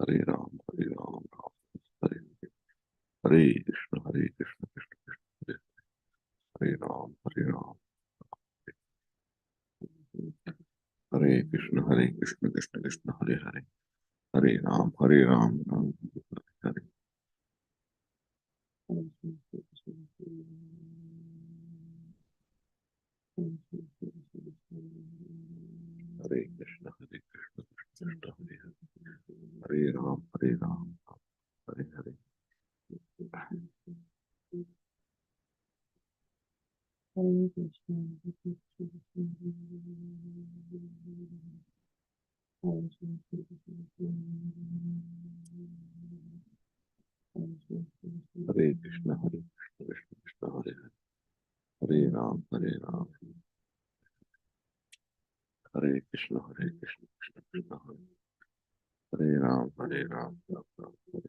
Hare Ram, Hare Ram, Ram Hare Hare. Hare Krishna, Hare Krishna, Krishna Krishna, Hare Ram, Hare Ram. Hare Krishna, Hare Krishna, Krishna Krishna, Hare Hare. Hare Ram, Hare Ram, Ram Hare Hare. Hare Krishna, Hare Krishna, Krishna Krishna, Hare Hare. Hare Ram, Hare Ram, Ram Hare Hare. Hare Krishna, Hare Krishna, Krishna Krishna, Hare Hare. Hare Ram, Hare Ram. Hare Krishna, Hare Krishna, Krishna Krishna, Hare Hare Ram, Hare Ram, Ram Ram, Hare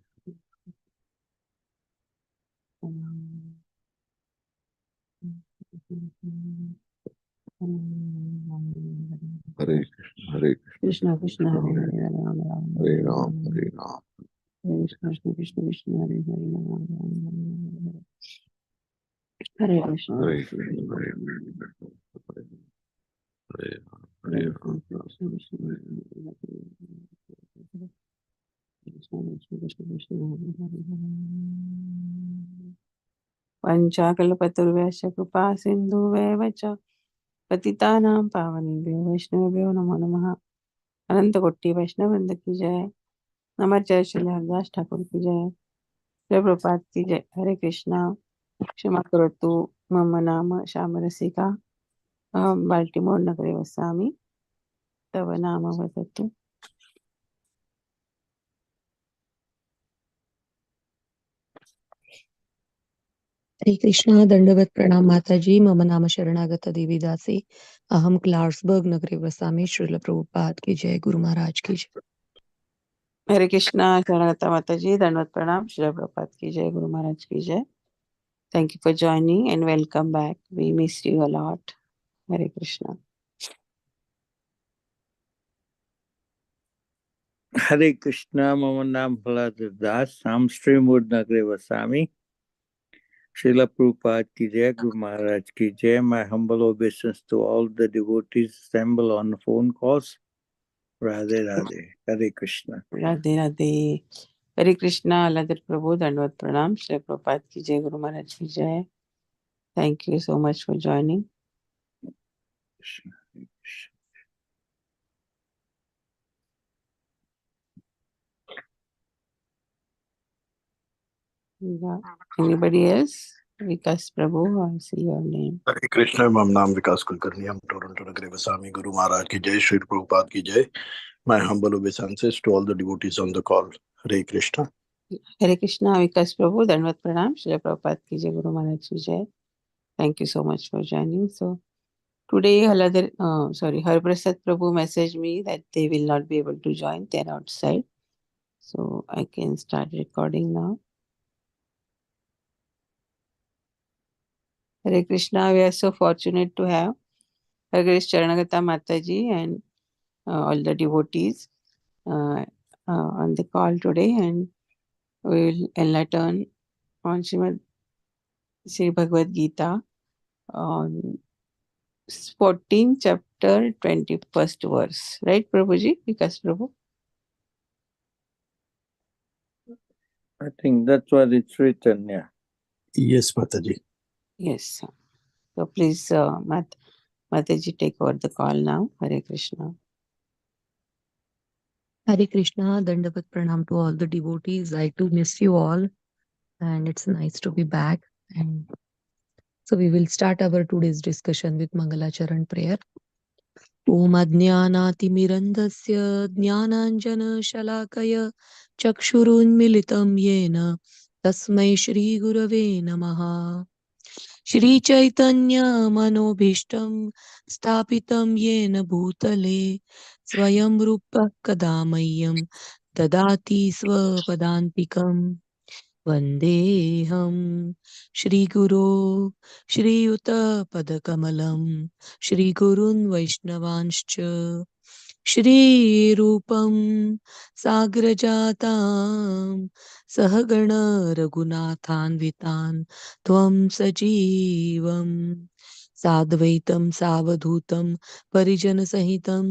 Hare Krishna, Hare Krishna, Krishna Krishna Hare Hare Hare Ram Ram Hare Ram, Hare Ram. Hare Krishna Krishna Krishna Hare Hare Ram Ram Hare Krishna Hare Krishna, Hare Krishna, Hare Ram, Hare Hare Ram. Krishna Krishna Krishna Hare Hare पंचाकल्पतरुभ्यश्च कृपा सिन्धुभ्येव च पतितानां पावनेभ्यो वैष्णवेभ्यो नमो नमः। अनंत कोटि वैष्णव वृंद की जय। नमः श्री हरिदास ठाकुर की जय। जय प्रपात की जय। हरे कृष्णा। क्षमा करोतु मम नाम श्यामरसिका। अहं बाल्टिमोर् नगरे वसामि। तव नाम वदतु। हरे कृष्णा। दंडवत प्रणाम माताजी। मम नाम शरणागत देवीदासी। अहम क्लार्सबर्ग नगरे वसामि। श्रील प्रभुपाद की जय। गुरु महाराज की जय। हरे कृष्णा। शरणता माता जी। दंडवत प्रणाम। श्री प्रपात की जय। गुरु महाराज की जय। Thank you for joining and welcome back. We missed you a lot. Hare Krishna. Hare Krishna, mama naam Baladev Das, Sam Srimud Nagare Vasami. Srila Prabhupada ki jai, Guru Maharaj ki jai. My humble obeisance to all the devotees assembled on phone calls. Radhe Radhe. Hare Krishna. Radhe Radhe. Hare Krishna. Aladir Prabhu. Dandvat Pranam. Shri Prabhupada ki jai. Guru Maharaj ki jai. Thank you so much for joining. Krishna, Krishna. Yeah. Anybody else? Vikas Prabhu. I see your name. हरे कृष्ण। मम नाम विकास कुलकर्णी। हम Toronto नगरे वसामी। गुरु महाराज की जय। श्री प्रभुपाद की जय। My humble obeisances to all the devotees on the call. Hare Krishna. Hare Krishna. Vikas Prabhu. Dandvat Pranam. Shri Prabhupada ki jai. Guru Maharaj ki jai. Thank you so much for joining. So today, Harprasad Prabhu messaged me that they will not be able to join. They're outside. So I can start recording now. Hare Krishna, we are so fortunate to have Hare Krishna Charanagata Mataji and all the devotees on the call today, and we will enlighten on Sri Bhagavad Gita on 14th chapter 21st verse. Right, Prabhuji? Vikas Prabhu? I think that's what it's written, yeah. Yes, Mataji. Yes. So please, Mataji, take over the call now. Hare Krishna. Hare Krishna. Dandavat pranam to all the devotees. I too miss you all, and it's nice to be back. And so we will start our today's discussion with Mangalacharan prayer. Om Ajnanaatimirandasya Jnananjana-shalakaya Chakshurunmilitam Yena Tasmai Shri Gurave Namaha. Shri Chaitanya Manobhishtam Stapitam Yena Bhutale Swayam Rupa Kadamayyam Dadati Swapadantikam Vandeham Shri Guru Shri Yuta Padakamalam Shri Gurun Vaishnavanscha श्रीरूपं साग्रजातां सहगण रघुनाथान्वितान् त्वं सजीवं साद्वैतं सावधूतं परिजनसहितं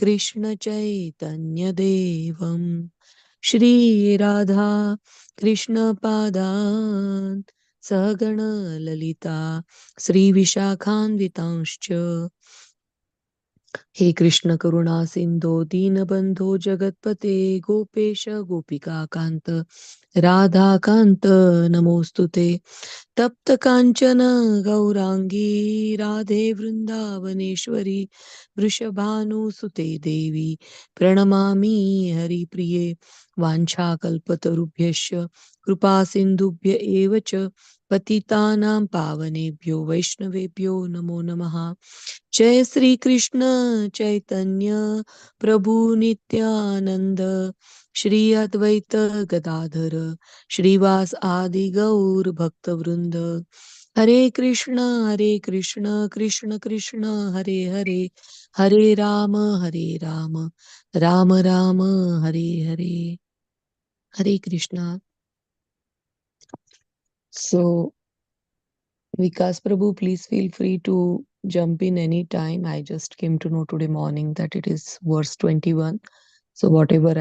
कृष्णचैतन्यदेवं श्रीराधा कृष्णपादान् सहगण ललिता श्रीविशाखान्वितांश्च हे कृष्ण करुणा सिंधो दीनबंधो जगतपते गोपेश गोपिका कांत राधा कांत नमोस्तुते तप्त कांचन गौरांगी राधे वृंदावनेश्वरी वृषभानुसुते देवी प्रणमामि हरिप्रिये वाञ्छाकल्पतरुभ्यश्च कृपा सिन्धुभ्य एव च पतितानां पावनेभ्यो वैष्णवेभ्यो नमो नमः। जय श्री कृष्ण चैतन्य प्रभु नित्यानंद श्री अद्वैत गदाधर श्रीवास आदि गौर भक्त वृंद हरे Krishna Krishna Krishna Hare Hare Hare Ram Ram Ram Hare Hare Hare Krishna. So Vikas Prabhu, please feel free to jump in any time. I just came to know today morning that it is verse 21. So whatever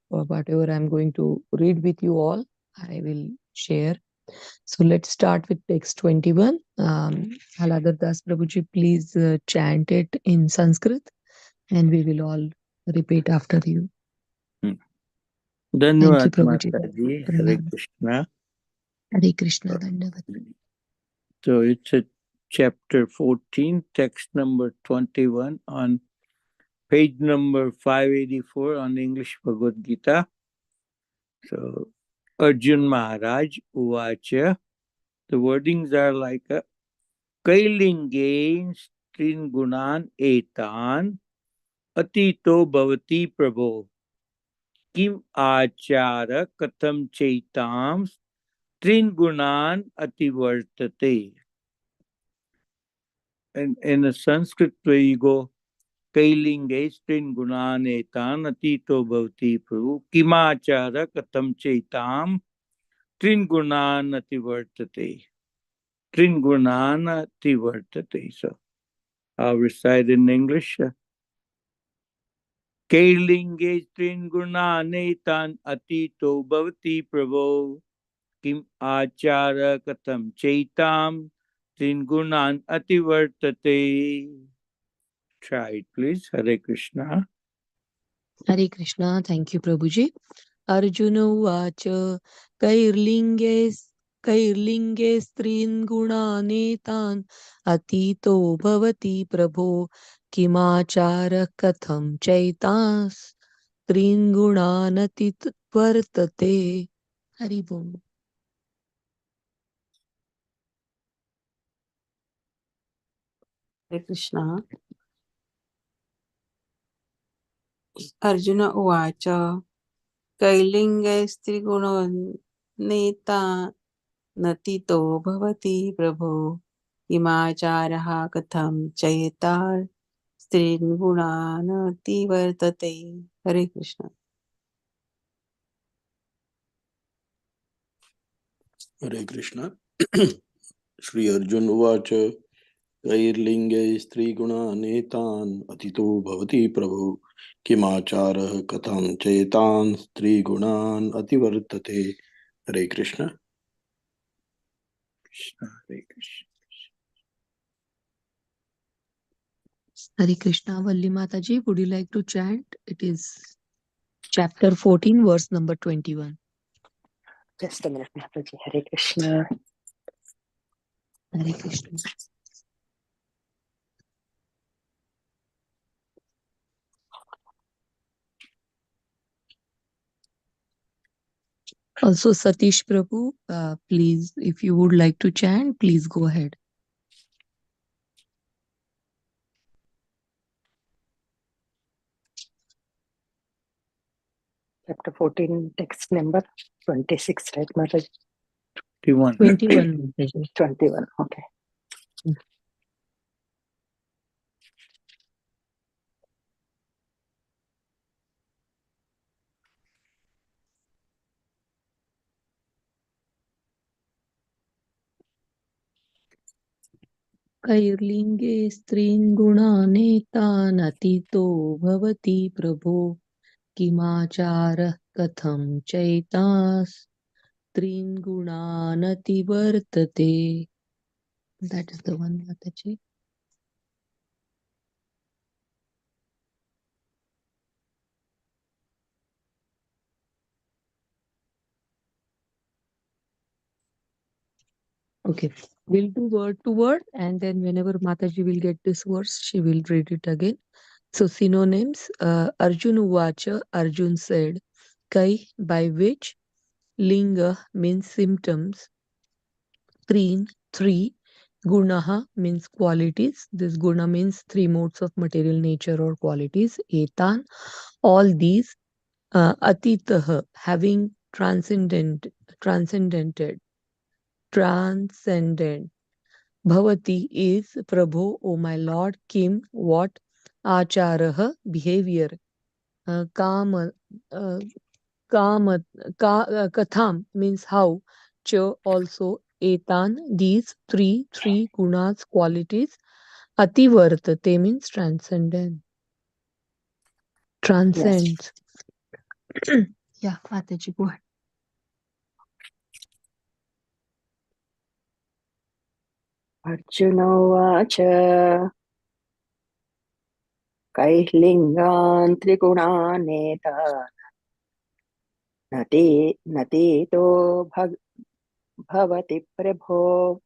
whatever I'm going to read with you all, I will share. So let's start with text 21. Haladar Das Prabhuji, please chant it in Sanskrit and we will all repeat after you. Thank you, Dhanyavad Prabhuji. Mataji. Hare Pranam. Krishna. Hare Krishna. Dandavad. So it's a chapter 14, text number 21 on page number 584 on English Bhagavad Gita. So Arjun Maharaj Uvacha. The wordings are like a Kailingain Strin Gunan Etan Atito Bhavati Prabho Kim Achara Katham Chaitam Strin Gunan Ativartate. And in a Sanskrit way you go Kailinge Strin Gunan Etan Atito Bhavati Prabho Kim Achara Katham Chaitam Strin Gunan Ativartate. Strin Gunan Ativartate. So I'll recite in English. Kailinge Strin Gunane Tan Atito Bhavati Prabho Kim Achara Katham Chaitam Strin Gunan Ativartate. Try it, please. Hare Krishna. Hare Krishna. Thank you, Prabhuji. Arjuna Uvacha कैर्लिङ्गे स्त्रीन् गुणानेतान् अतीतो भवति प्रभो किमाचारः कथं चैतान् स्त्रीन् गुणानतिवर्तते. हरि बोल. Hare Krishna. Arjuna Uvacha Kailinge Striguno Neta Natito Bhavati Prabhu Imacharaha Katham Chayatar Strin Gunanati Vartate. Hare Krishna. Hare Krishna. Shri Arjun Uvacha कैर्लिङ्गे स्त्रीगुणानेतान् अतितो भवति प्रभु किमाचारः कथं चेतान् स्त्रीगुणान् अतिवर्तते. हरे Krishna. Krishna, Hare Krishna. Hare Krishna. Valli Mataji, would you like to chant? It is chapter 14, verse number 21. Just a minute, Mataji. Hare Krishna. Hare Krishna. Also, Satish Prabhu, please, if you would like to chant, please go ahead. Chapter 14, text number 26, right, Mataji? 21. 21. Mataji. 21, okay. कैर्लिङ्गे स्त्रीन् गुणानेतानतीतो भवति प्रभो किमाचारः कथं चैतास् स्त्रीन् गुणानतिवर्तते. That is the one, Mataji. Okay, we'll do word to word, and then whenever Mataji will get this verse, she will read it again. So synonyms, Arjun Uvacha, Arjun said, Kai, by which, Linga means symptoms, Treen, three, Gunaha means qualities. This guna means three modes of material nature or qualities. Etan, all these, Atitaha, having transcendented, transcendent. Bhavati is Prabhu, O my Lord, Kim, what? Acharaha, behavior. Kama, kama, katham means how. Cha also. Etan, these three gunas, qualities. Ativartate means transcendent. Yes. Transcends. Yeah, Mataji, go ahead. Arjuna Vacha Kailinggan Trigunanetan Natito Bhavati Prabho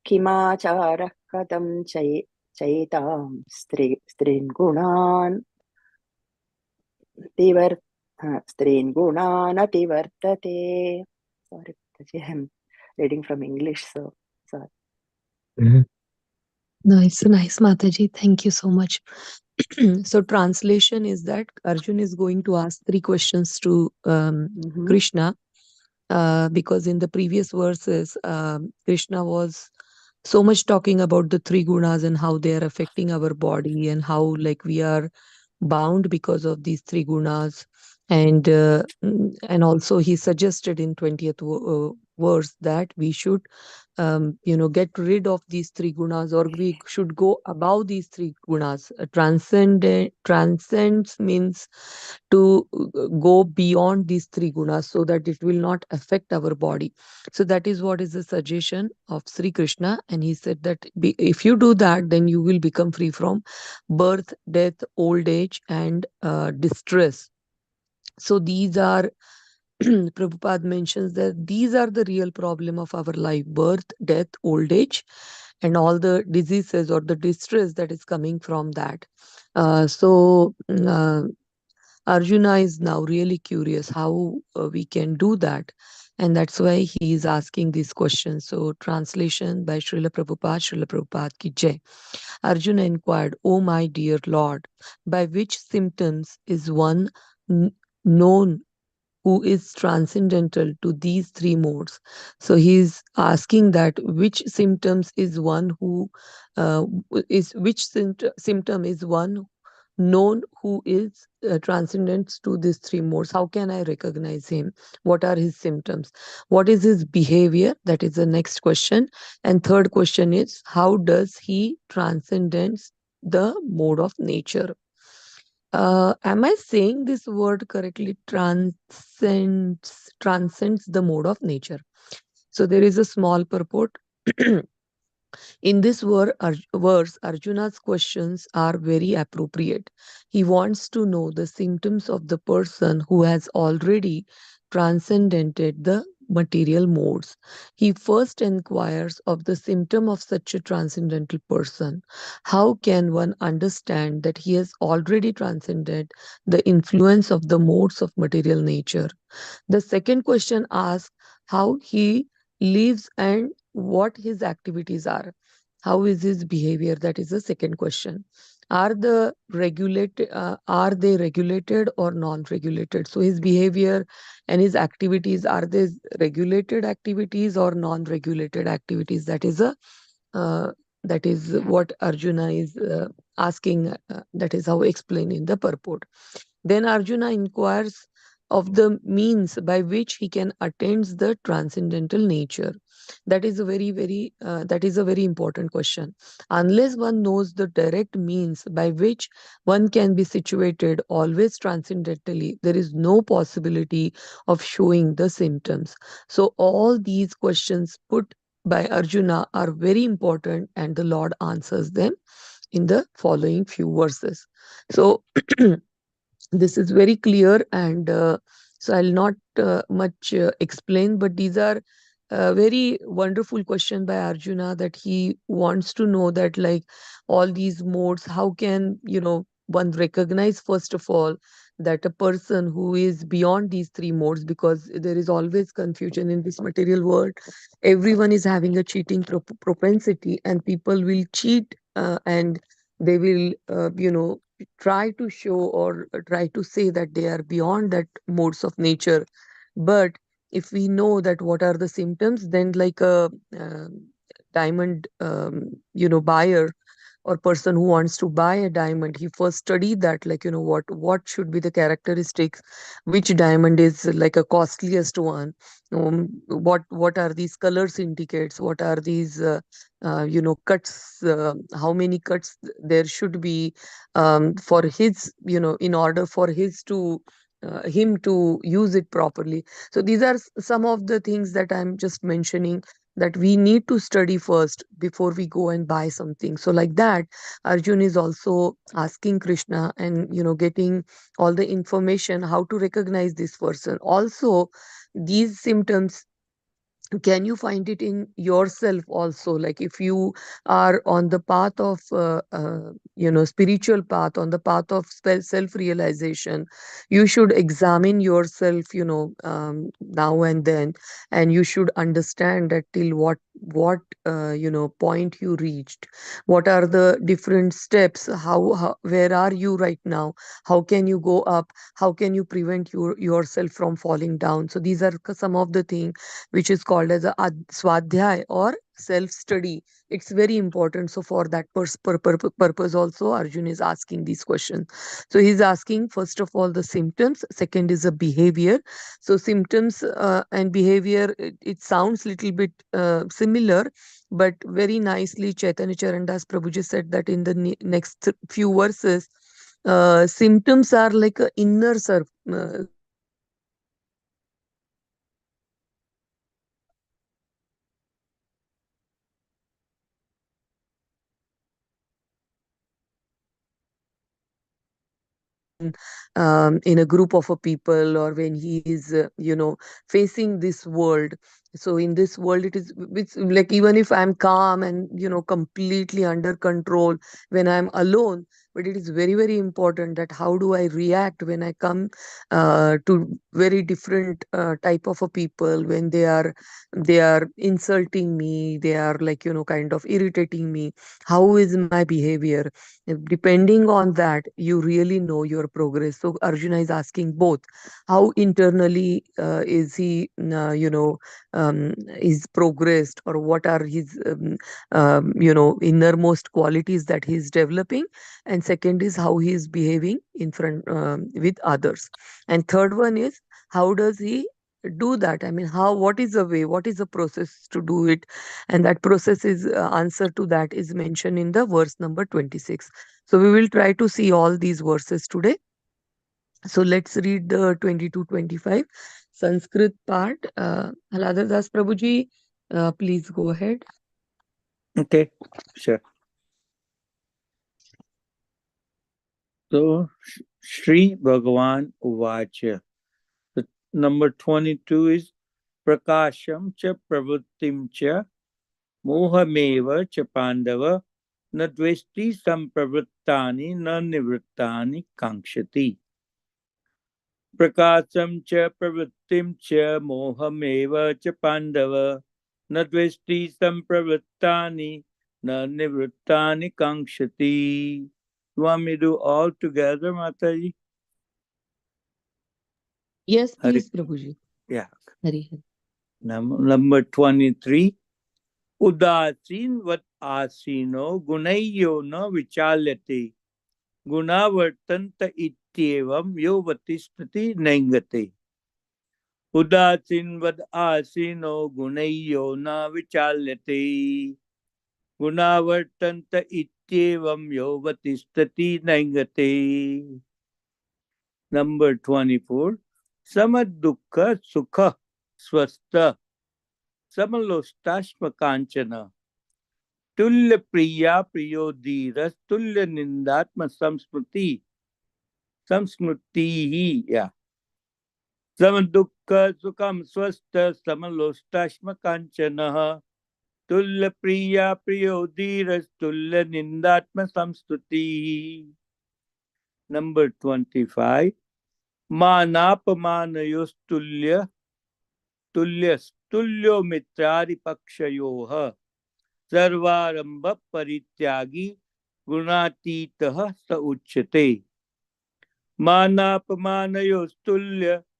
Kimacharah Kadam Chaitam Strin Gunan Tivar Strin Gunan Ativartate. Sorry, I'm reading from English, so sorry. Nice, Mataji. Thank you so much. So translation is that Arjun is going to ask three questions to Krishna, because in the previous verses, Krishna was so much talking about the three gunas and how they are affecting our body and how like we are bound because of these three gunas. And also he suggested in 20th verse that we should get rid of these three gunas, or we should go above these three gunas. Transcends means to go beyond these three gunas so that it will not affect our body. So that is what is the suggestion of Sri Krishna, and he said that if you do that, then you will become free from birth, death, old age, and distress. So these are Prabhupada mentions that these are the real problem of our life: birth, death, old age, and all the diseases or the distress that is coming from that. Arjuna is now really curious how we can do that. And that's why he is asking these questions. So, translation by Srila Prabhupada ki jai. Arjuna inquired, O my dear Lord, by which symptoms is one known who is transcendental to these three modes? So he's asking that which symptoms is one who symptom is one known who is transcendent to these three modes. How can I recognize him? What are his symptoms? What is his behavior? That is the next question. And third question is, how does he transcendence the mode of nature? Am I saying this word correctly? Transcends the mode of nature. So there is a small purport. In this verse, Arjuna's questions are very appropriate. He wants to know the symptoms of the person who has already transcended the material modes. He first inquires of the symptom of such a transcendental person. How can one understand that he has already transcended the influence of the modes of material nature? The second question asks how he lives and what his activities are. How is his behavior? That is the second question. Are they regulated or non-regulated? So his behavior and his activities, are they regulated activities or non-regulated activities? That is what Arjuna is asking. That is how explained in the purport. Then Arjuna inquires of the means by which he can attain the transcendental nature? That is a very important question. Unless one knows the direct means by which one can be situated always transcendentally, there is no possibility of showing the symptoms. So all these questions put by Arjuna are very important, and the Lord answers them in the following few verses. So this is very clear, and so I'll not much explain, but these are very wonderful question by Arjuna, that he wants to know that, like, all these modes, how can one recognize first of all that a person who is beyond these three modes, because there is always confusion in this material world. Everyone is having a cheating propensity, and people will cheat, and they will try to show or try to say that they are beyond that modes of nature. But if we know that what are the symptoms, then like a diamond buyer or person who wants to buy a diamond, he first study that, like, what should be the characteristics, which diamond is like a costliest one, what are these colors indicates, what are these cuts, how many cuts there should be, for his, in order for him to use it properly. So these are some of the things that I'm just mentioning, that we need to study first before we go and buy something. So like that, Arjun is also asking Krishna, and getting all the information how to recognize this person. Also, these symptoms, can you find it in yourself also? Like, if you are on the path of spiritual path, on the path of self realization, you should examine yourself, now and then, and you should understand that till what point you reached, what are the different steps, how where are you right now, how can you go up, how can you prevent yourself from falling down. So these are some of the things which is called as a swadhyay or self study. It's very important. So for that purpose also, Arjun is asking these questions. So he's asking, first of all, the symptoms, second is a behavior. So symptoms and behavior, it sounds little bit similar, but very nicely Chaitanya Charandas Prabhuji said that in the next few verses, symptoms are like a inner in a group of a people, or when he is facing this world. So in this world, it's like, even if I'm calm and completely under control when I'm alone, but it is very, very important that how do I react when I come to very different type of a people, when they are insulting me, they are like kind of irritating me. How is my behavior? Depending on that, you really know your progress. So Arjuna is asking both, how internally is he is progressed, or what are his innermost qualities that he is developing, and second is how he is behaving in front with others, and third one is how does he do that. I mean, what is the way, what is the process to do it, and that process is answer to that is mentioned in the verse number 26. So we will try to see all these verses today. So let's read the 22-25 Sanskrit part. Haladar Das Prabhuji, please go ahead. Okay, sure. So, Sri Bhagavan Uvacha. The number 22 is Prakasham cha pravrittim cha mohameva cha pandava na dvesti sampravrittani na nivrittani kankshati. Prakasham cha pravrittim cha mohameva cha pandava na dvesti sampravrittani na nivrittani kankshati. You want me to do all together, Mataji? Yes, Hari. please, Prabhuji. Yeah. Hari. Number 23. Udasin vat asino gunayo na vichalyate gunavartanta ityevam yo vatistati naingate. उदासीनवद आसीनो गुणैयो न विचाल्यते गुणावर्तन्त इत्येवं योऽवतिष्ठति नैङ्गते। Number 24. समदुःख सुख स्वस्थ समलोष्टाश्म कांचन तुल्य प्रिया प्रियो धीरस तुल्य निंदात्म संस्मृति ही या सम दुःख सुखम स्वस्थ समलोष्टाश्म कांचन तुल्य प्रिया प्रियो धीरस तुल्य निंदात्म संस्तुति। Number 25. मानापमानयोस्तुल्य तुल्यो मित्रारिपक्षयोः सर्वारंभ परित्यागी गुणातीतः स उच्यते। मानापमानयोस्तुल्यो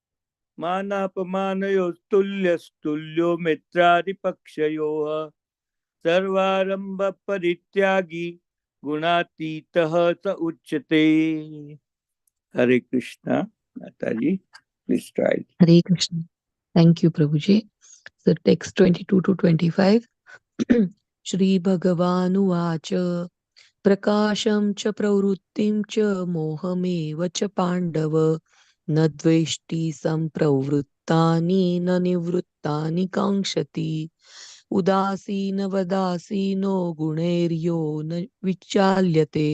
मित्रारिपक्षयोः सर्वारंभ परित्यागी गुणातीतः स उच्यते। हरे कृष्णा। माता जी please try. Hare Krishna. Thank you, Prabhuji. So text 22 to 25. Shri Bhagavan प्रकाशं च प्रवृत्तिं च मोहमेव च पाण्डव न द्वेष्टि सम्प्रवृत्तानि न निवृत्तानि काङ्क्षति उदासीनवदासीनो गुणैर्यो न विचाल्यते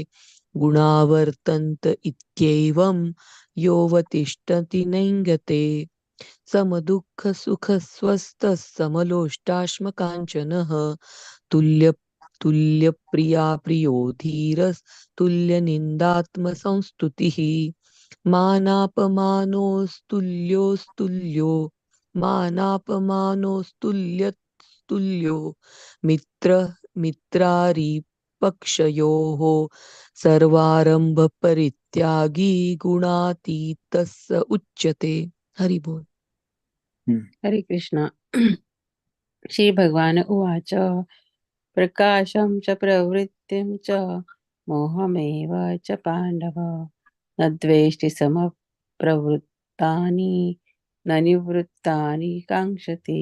गुणावर्तन्त इत्येवं योऽवतिष्ठति नेङ्गते समदुःखसुखस्वस्थः समलोष्टाश्मकाञ्चनः तुल्यप्रिया प्रियो धीरस्तुल्यनिन्दात्मसंस्तुतिः मानापमानोस्तुल्यो मानापमानोस्तुल्यो मित्रारिपक्षयोः सर्वारम्भपरित्यागी गुणातीतः स उच्यते। हरि बोल। हरे कृष्ण। श्री भगवान उवाच प्रकाशं च प्रवृत्तिं च मोहमेव च पाण्डव न द्वेष्टि समप्रवृत्तानि न निवृत्तानि काङ्क्षति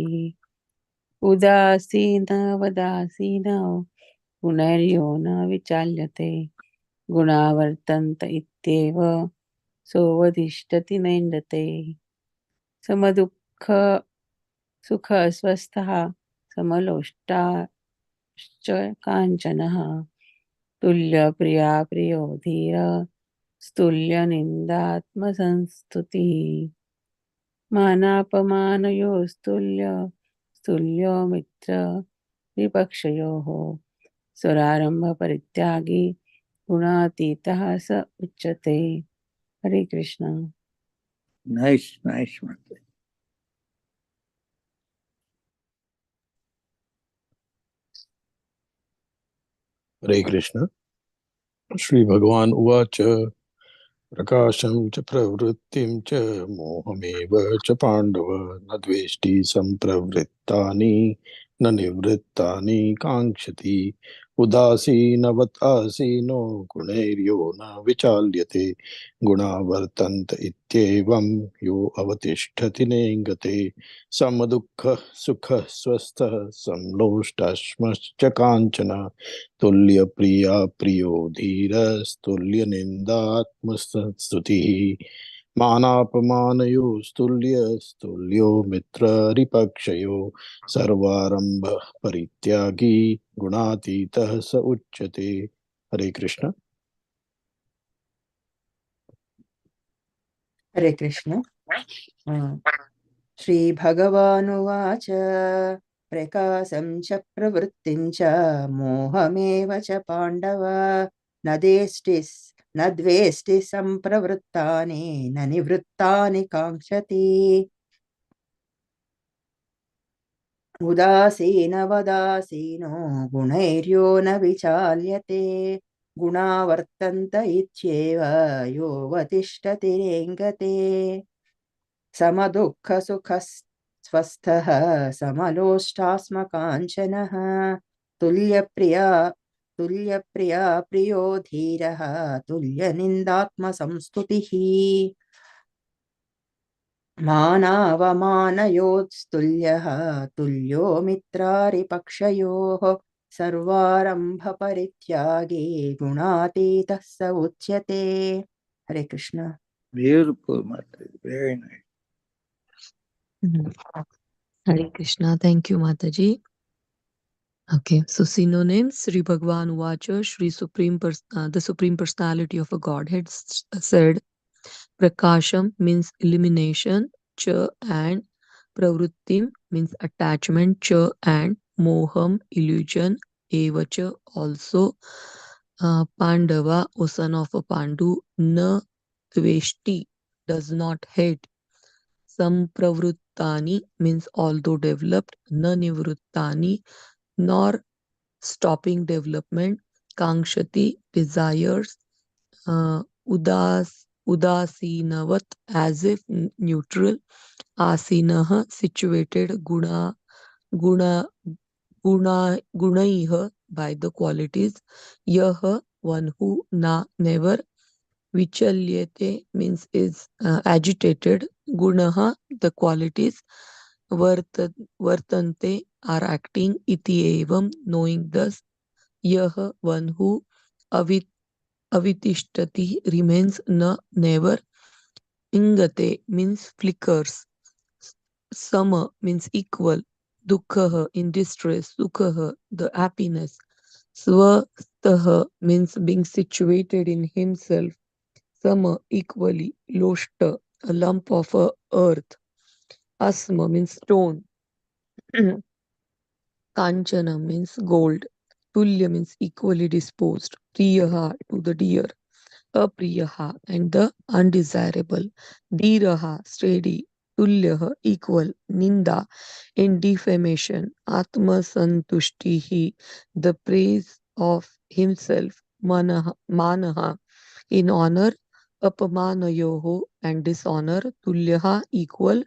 उदासीनवदासीनो गुणैर्यो न विचाल्यते गुणावर्तन्त इत्येव सोऽवतिष्ठति नेङ्गते समदुःख सुख स्वस्थः समलोष्टाश्च काञ्चनः तुल्यप्रिया प्रियो धीर स्तुल्यनिन्दात्मसंस्तुतिः मानापमानयोस्तुल्यो मित्र विपक्षयोः स्वरारम्भपरित्यागी गुणातीतः स उच्यते। हरे कृष्ण। नाइस नाइस माता। हरे कृष्ण। श्री भगवान उवाच प्रकाशं च प्रवृत्तिं च मोहमेव च पाण्डव न द्वेष्टि सम्प्रवृत्तानि न निवृत्तानि काङ्क्षति उदासीनवत् आसीनो गुणैर्यो न विचाल्यते गुणावर्तन्त इत्येवं यो अवतिष्ठति नेङ्गते समदुःख सुख स्वस्थः समलोष्टाश्मश्च काञ्चन तुल्य प्रिया प्रियो धीरस्तुल्य निंदात्मस्तुतिः मानापमानयोस्तुल्यो मित्ररिपक्षयो सर्वारंभ परित्यागी गुणातीतः स उच्यते। हरे कृष्ण। हरे कृष्ण। श्रीभगवानुवाच प्रकाशं च प्रवृत्तिं च मोहमेव च पाण्डव न द्वेष्टि सम्प्रवृत्तानि न निवृत्तानि काङ्क्षति उदासीनवदासीनो गुणैर्यो न विचाल्यते गुणावर्तन्त इत्येव योऽवतिष्ठति नेङ्गते समदुःखसुखस्वस्थः समलोष्टास्मकाञ्चनः तुल्यप्रिया प्रियो धीरः तुल्यनिन्दात्मसंस्तुतिः मानावमानयोस्तुल्यः तुल्यो मित्रारिपक्षयोः सर्वारम्भपरित्यागी गुणातीतः स उच्यते. Hare Krishna. Beautiful, Mataji. Very nice. Hare Krishna. Thank you, Mataji. Okay, so synonyms. Sri Bhagwan Vacha, the Supreme Personality of a Godhead said, Prakasham means illumination, cha and pravrittim means attachment, cha and moham, illusion, evacha also. Pandava, O son of a Pandu, na tveshti, does not hate. Sampravruttani means although developed, na nivruttani, nor stopping development. Kangshati, desires. Udasinavat, as if neutral. Asinaha, situated. Guna, Gunaiha, by the qualities. Yaha, one who. Na, never. Vichalyate means is agitated. Gunaha, the qualities. Vartante, are acting. Iti evam, knowing thus. Yaha, one who. Avit, Avitishtati, remains. Na, never. Ingate means flickers. Sama means equal. Dukhaha, in distress. Sukhaha, the happiness. Swastaha means being situated in himself. Sama, equally. Loshta, a lump of earth. Asma means stone. Kanchana means gold. Tulya means equally disposed. Priyaha, to the dear. Apriyaha, and the undesirable. Dhiraha, steady. Tulyaha, equal. Ninda, in defamation. Atma santushtihi, the praise of himself. Manaha, in honor. Apamanayoho, and dishonor. Tulyaha, equal.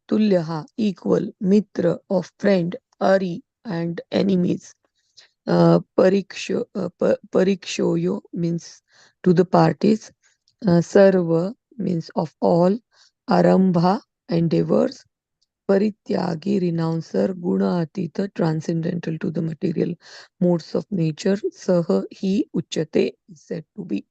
Tulyaha, equal. Mitra, of friend. Ari, and enemies. Parikshoyo means to the parties. Sarva means of all. Arambha, endeavors. Parityagi, renouncer. Guna atita, transcendental to the material modes of nature. Saha, he. Uchate, is said to be.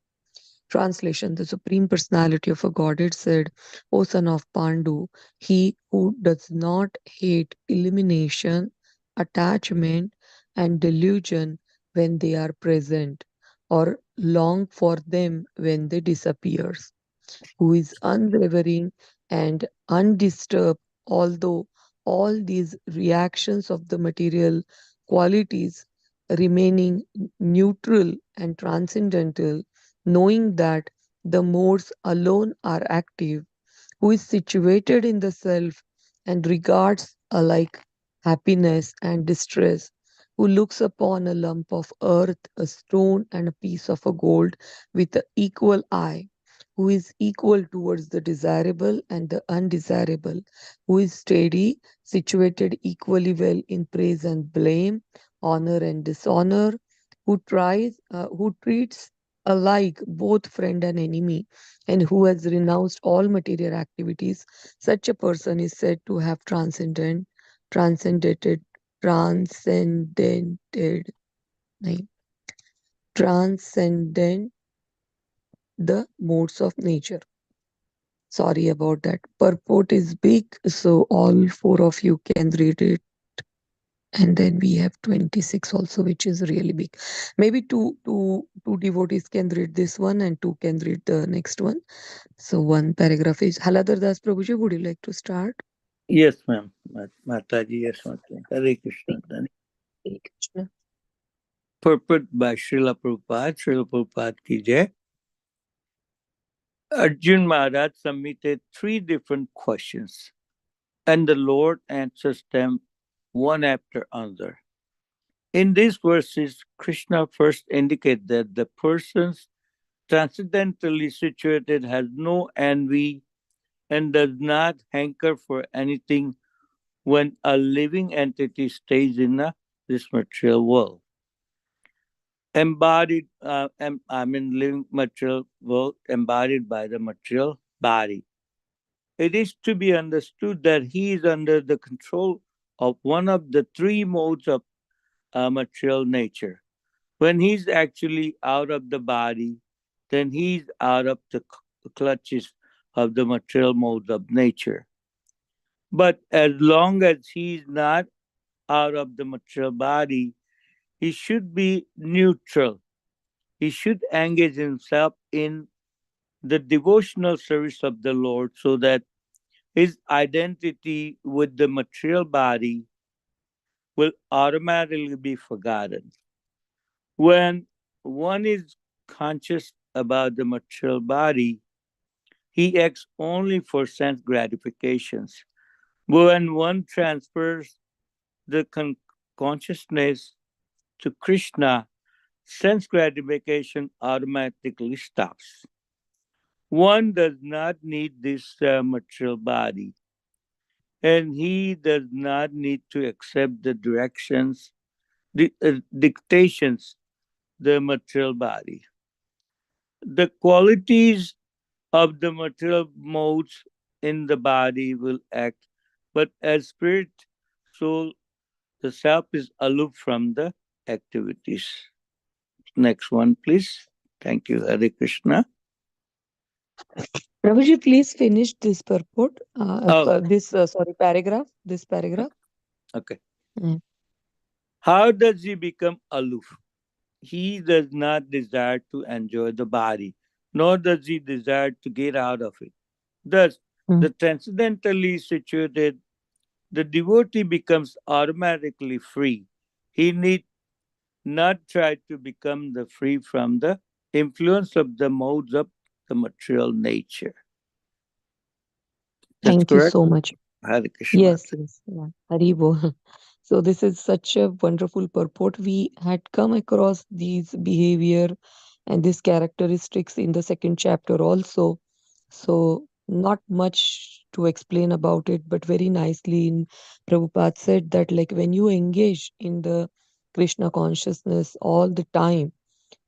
Translation. The Supreme Personality of a Godhead said, O son of Pandu, he who does not hate elimination, attachment, and delusion when they are present, or long for them when they disappear, who is unwavering and undisturbed, although all these reactions of the material qualities remaining neutral and transcendental, knowing that the modes alone are active, who is situated in the self and regards alike happiness and distress, who looks upon a lump of earth, a stone, and a piece of a gold with an equal eye, who is equal towards the desirable and the undesirable, who is steady, situated equally well in praise and blame, honor and dishonor, who treats alike both friend and enemy, and who has renounced all material activities. Such a person is said to have transcended, transcended, nahin, transcended the modes of nature. Sorry about that. Purport is big, so all four of you can read it. And then we have 26 also, which is really big. Maybe two devotees can read this one and two can read the next one. So one paragraph is Haladhar Das Prabhuji, would you like to start? Yes, ma'am. Mataji, yes, Mataji. Hare Krishna. Hare Krishna. Purport by Srila Prabhupada. Srila Prabhupada ki jai. Arjun Maharaj submitted 3 different questions, and the Lord answers them one after another. In these verses, Krishna first indicates that the persons transcendentally situated has no envy and does not hanker for anything when a living entity stays in this material world. Embodied, living material world embodied by the material body. it is to be understood that he is under the control of one of the three modes of material nature. When he's actually out of the body, then he's out of the clutches of the material modes of nature. But as long as he's not out of the material body, he should be neutral. He should engage himself in the devotional service of the Lord so that his identity with the material body will automatically be forgotten. When one is conscious about the material body, he acts only for sense gratifications. When one transfers the consciousness to Krishna, sense gratification automatically stops. One does not need this material body, and he does not need to accept the directions, the dictations, the material body. The qualities of the material modes in the body will act, but as spirit, soul, the self is aloof from the activities. Next one, please. Thank you, Hare Krishna. Prabhuji, please finish this purport. Oh, Paragraph. This paragraph. okay. Mm. How does he become aloof? He does not desire to enjoy the body, nor does he desire to get out of it. Thus, the transcendentally situated, the devotee becomes automatically free. He need not try to become the free from the influence of the modes of the material nature. That's Thank correct? you so much. Hare Krishna. Yes, yes. Yeah. Haribo. So this is such a wonderful purport. We had come across these behavior and these characteristics in the second chapter also. So not much to explain about it, but very nicely in Prabhupada said that like when you engage in the Krishna consciousness all the time,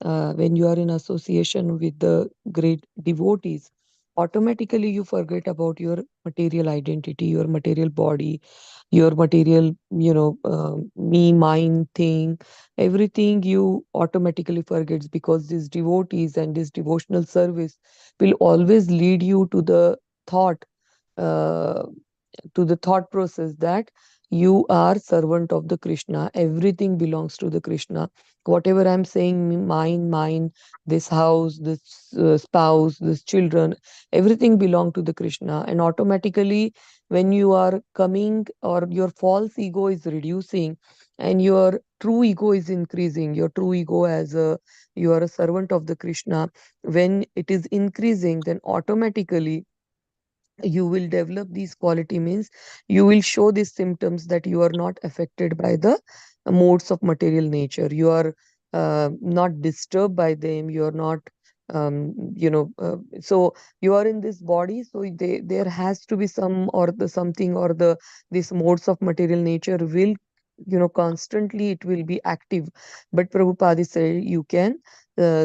when you are in association with the great devotees, automatically you forget about your material identity, your material body, your material, me, mine thing, everything you automatically forgets because these devotees and this devotional service will always lead you thought, uh, to the thought process that you are servant of the Krishna. Everything belongs to the Krishna. Whatever I'm saying, mine, this house, this spouse, this children, everything belong to the Krishna. And automatically, when you are coming or your false ego is reducing and your true ego is increasing, your true ego as you are a servant of the Krishna, when it is increasing, then automatically you will develop these quality means you will show these symptoms that you are not affected by the modes of material nature, you are not disturbed by them, you are not so you are in this body, so there has to be some or the something or the these modes of material nature will constantly it will be active, but Prabhupada said you can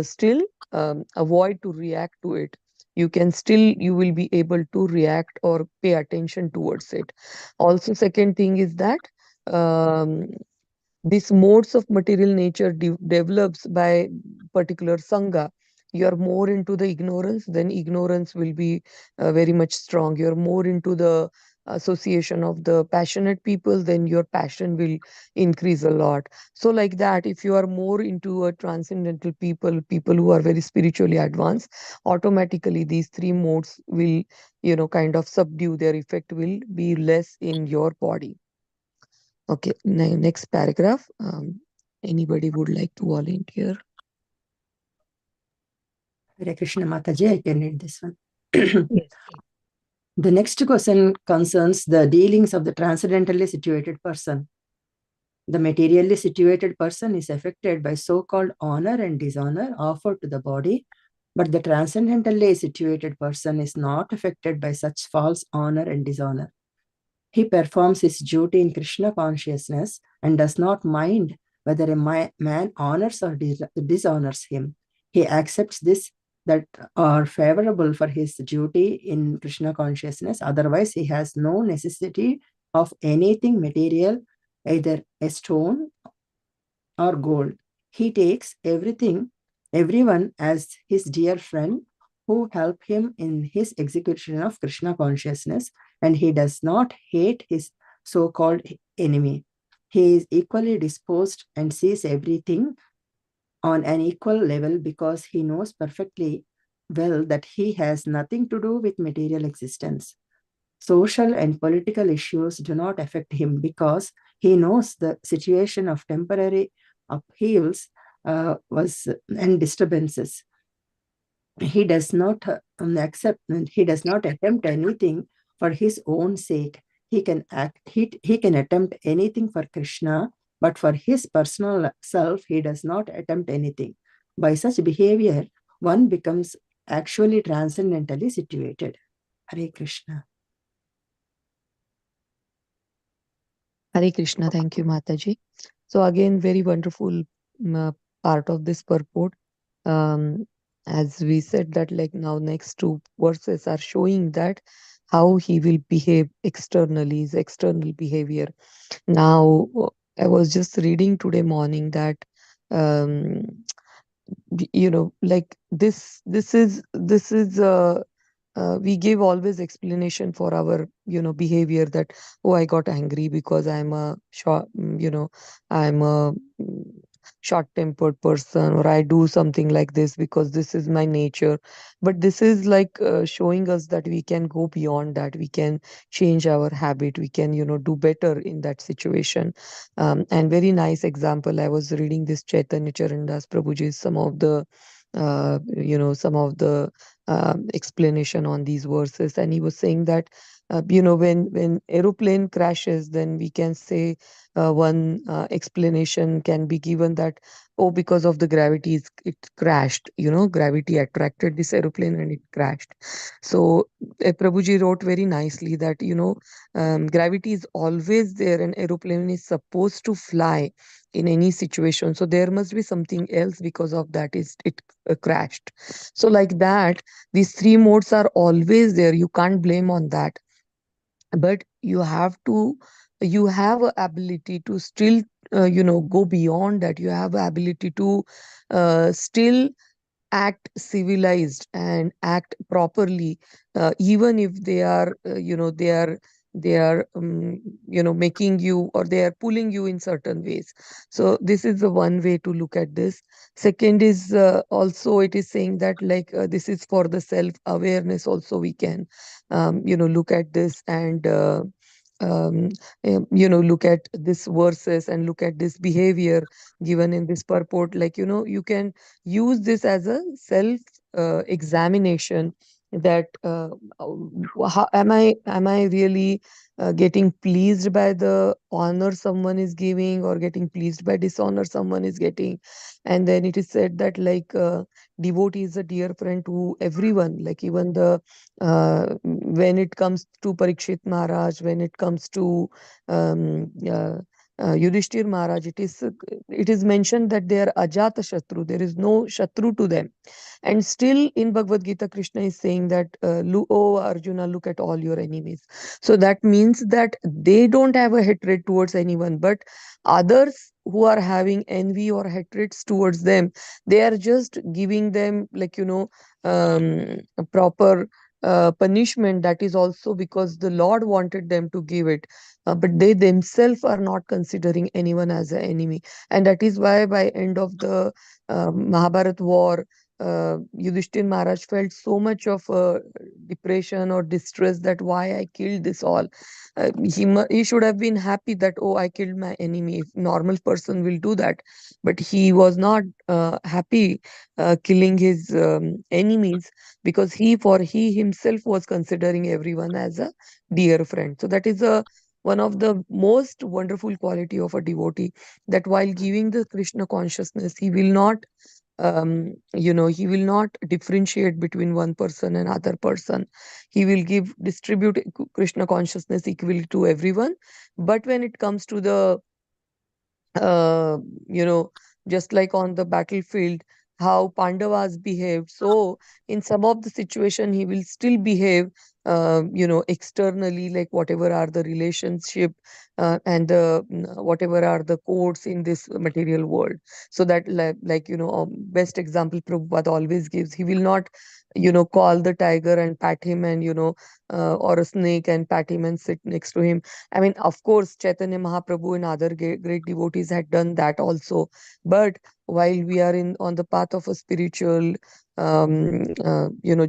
still avoid to react to it, you will be able to react or pay attention towards it. Also second thing is that um, these modes of material nature develops by particular sangha. You are more into the ignorance, then ignorance will be very much strong. You're more into the association of the passionate people, then your passion will increase a lot. So like that, if you are more into a transcendental people who are very spiritually advanced, automatically these three modes will kind of subdue, their effect will be less in your body. Okay, next paragraph. Anybody would like to volunteer? Hare Krishna Mataji, I can read this one. Yes. The next question concerns the dealings of the transcendentally situated person. The materially situated person is affected by so-called honor and dishonor offered to the body, but the transcendentally situated person is not affected by such false honor and dishonor. He performs his duty in Krishna consciousness and does not mind whether a man honors or dishonors him. He accepts this that are favorable for his duty in Krishna consciousness. Otherwise, he has no necessity of anything material, either a stone or gold. He takes everyone as his dear friend who help him in his execution of Krishna consciousness, and he does not hate his so-called enemy. He is equally disposed and sees everything on an equal level because he knows perfectly well that he has nothing to do with material existence. Social and political issues do not affect him because he knows the situation of temporary upheavals and disturbances. He does not he does not attempt anything for his own sake. He can attempt anything for Krishna, but for his personal self, he does not attempt anything. By such behavior, one becomes actually transcendentally situated. Hare Krishna. Hare Krishna. Thank you, Mataji. So again, very wonderful part of this purport. As we said that like now next two verses are showing that how he will behave externally, his external behavior. Now, I was just reading today morning that um, like this is we give always explanation for our behavior, that oh, I got angry because I'm a short tempered person, or I do something like this because this is my nature. But this is like showing us that we can go beyond that, we can change our habit, we can do better in that situation. And very nice example, I was reading this Chaitanya Charandas Prabhuji's some of the explanation on these verses, and he was saying that when aeroplane crashes, then we can say one explanation can be given that oh, because of the gravity it crashed, gravity attracted this aeroplane and it crashed. So Prabhuji wrote very nicely that gravity is always there, and aeroplane is supposed to fly in any situation, so there must be something else, because of that is it crashed. So like that, these three modes are always there, you can't blame on that. But you have a ability to still go beyond that. You have a ability to still act civilized and act properly, even if they are making you, or they are pulling you in certain ways. So this is the one way to look at this. Second is also it is saying that like this is for the self awareness also, we can look at this and um, look at this verses and look at this behavior given in this purport. Like you can use this as a self examination, that how am I really getting pleased by the honor someone is giving, or getting pleased by dishonor someone is getting. And then it is said that like devotee is a dear friend to everyone, like even the when it comes to Parikshit Maharaj, when it comes to um, uh, Yudhishthir Maharaj, it is mentioned that they are ajata shatru. There is no shatru to them. And still in Bhagavad Gita, Krishna is saying that, oh Arjuna, look at all your enemies. So that means that they don't have a hatred towards anyone, but others who are having envy or hatreds towards them, they are just giving them like, a proper punishment. That is also because the Lord wanted them to give it. But they themselves are not considering anyone as an enemy. And that is why by end of the Mahabharat war, Yudhishthir Maharaj felt so much of depression or distress, that why I killed this all. He should have been happy that oh, I killed my enemy. If normal person will do that, but he was not happy killing his enemies, because he himself was considering everyone as a dear friend. So that is one of the most wonderful quality of a devotee, that while giving the Krishna consciousness, he will not differentiate between one person and other person. He will distribute Krishna consciousness equally to everyone. But when it comes to the uh, you know just like on the battlefield, how Pandavas behaved. So in some of the situation, he will still behave, externally, like whatever are the relationship and the whatever are the codes in this material world. So that best example Prabhupada always gives. He will not, call the tiger and pat him and, or a snake and pat him and sit next to him. I mean, of course, Chaitanya Mahaprabhu and other great devotees had done that also. But while we are on the path of a spiritual,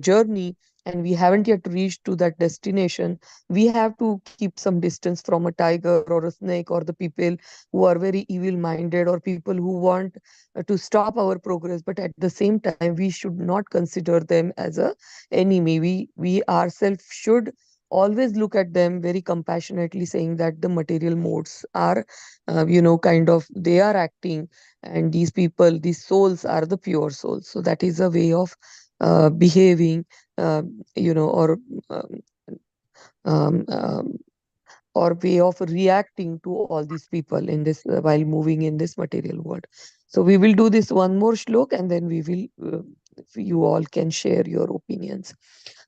journey, and we haven't yet reached to that destination, we have to keep some distance from a tiger or a snake or the people who are very evil minded or people who want to stop our progress. But at the same time, we should not consider them as a enemy. We ourselves should always look at them very compassionately, saying that the material modes are, kind of, they are acting, and these people, these souls are the pure souls. So that is a way of behaving, or um, um, um, or way of reacting to all these people in this while moving in this material world. So we will do this one more shlok, and then we will, you all can share your opinions.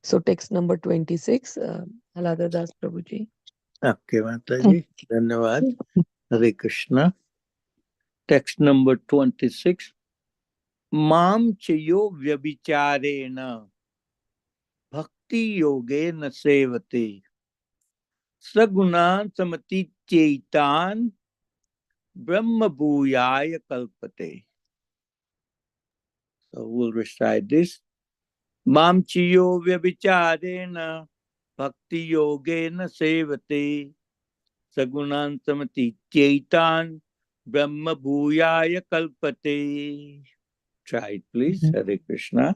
So text number 26, Alada Das Prabhuji. Okay, Mataji. Dhanyavad. Hare Krishna. Text number 26. Mam chayo vyabicharena bhakti yogena sevate sagunan samati chaitan brahma bhuyaya kalpate. So we'll recite this. Mam chayo vyabicharena bhakti yogena sevate sagunan samati chaitan brahma bhuyaya kalpate. Try it, please. Hare Krishna.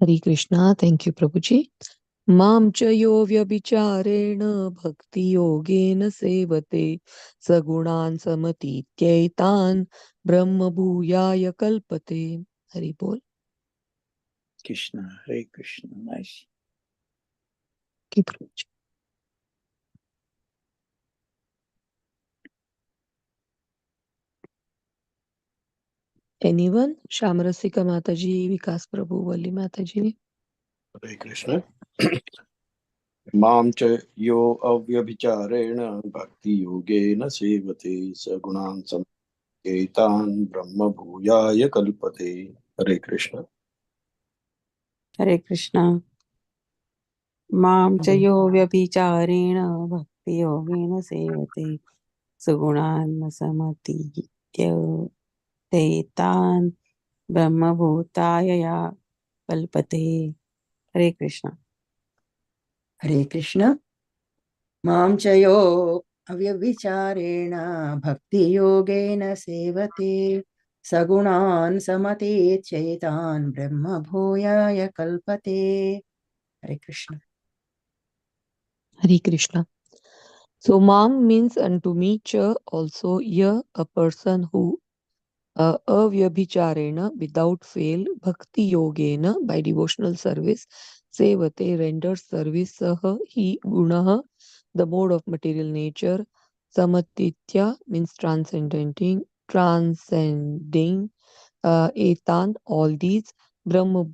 Hare Krishna. Thank you, Prabhuji. Mam cha yo vyabicharena bhakti yogena sevate sagunan samatityaitan brahma bhuyaya kalpate. Hari bol. Krishna, Hare Krishna. Nice. Okay, Prabhuji. Anyone? Shamarasika Mataji, Vikas Prabhu, Vali Mataji. Hare Krishna. Mam cha yo avyabhicharena bhakti yogena sevate sagunan samketan brahma bhuyaya kalpate. Hare Krishna. Hare Krishna. Mam cha yo vyabhichareణ bhakti yogena sevate sugunan samati tetan brahma bhutaya kalpate. Hare Krishna. Hare Krishna. Mam chayo avyabhicharena bhakti yogena sevate sagunan samate chaitan brahma bhuyaya kalpate. Hare Krishna. Hare Krishna. So Mam means unto me, cha also ya, a person who avyabhicharena, without fail, bhakti yogena, by devotional service, sevate, renders service, saha, he, gunaha, the mode of material nature, samatitya means transcending, etan, all these, Brahma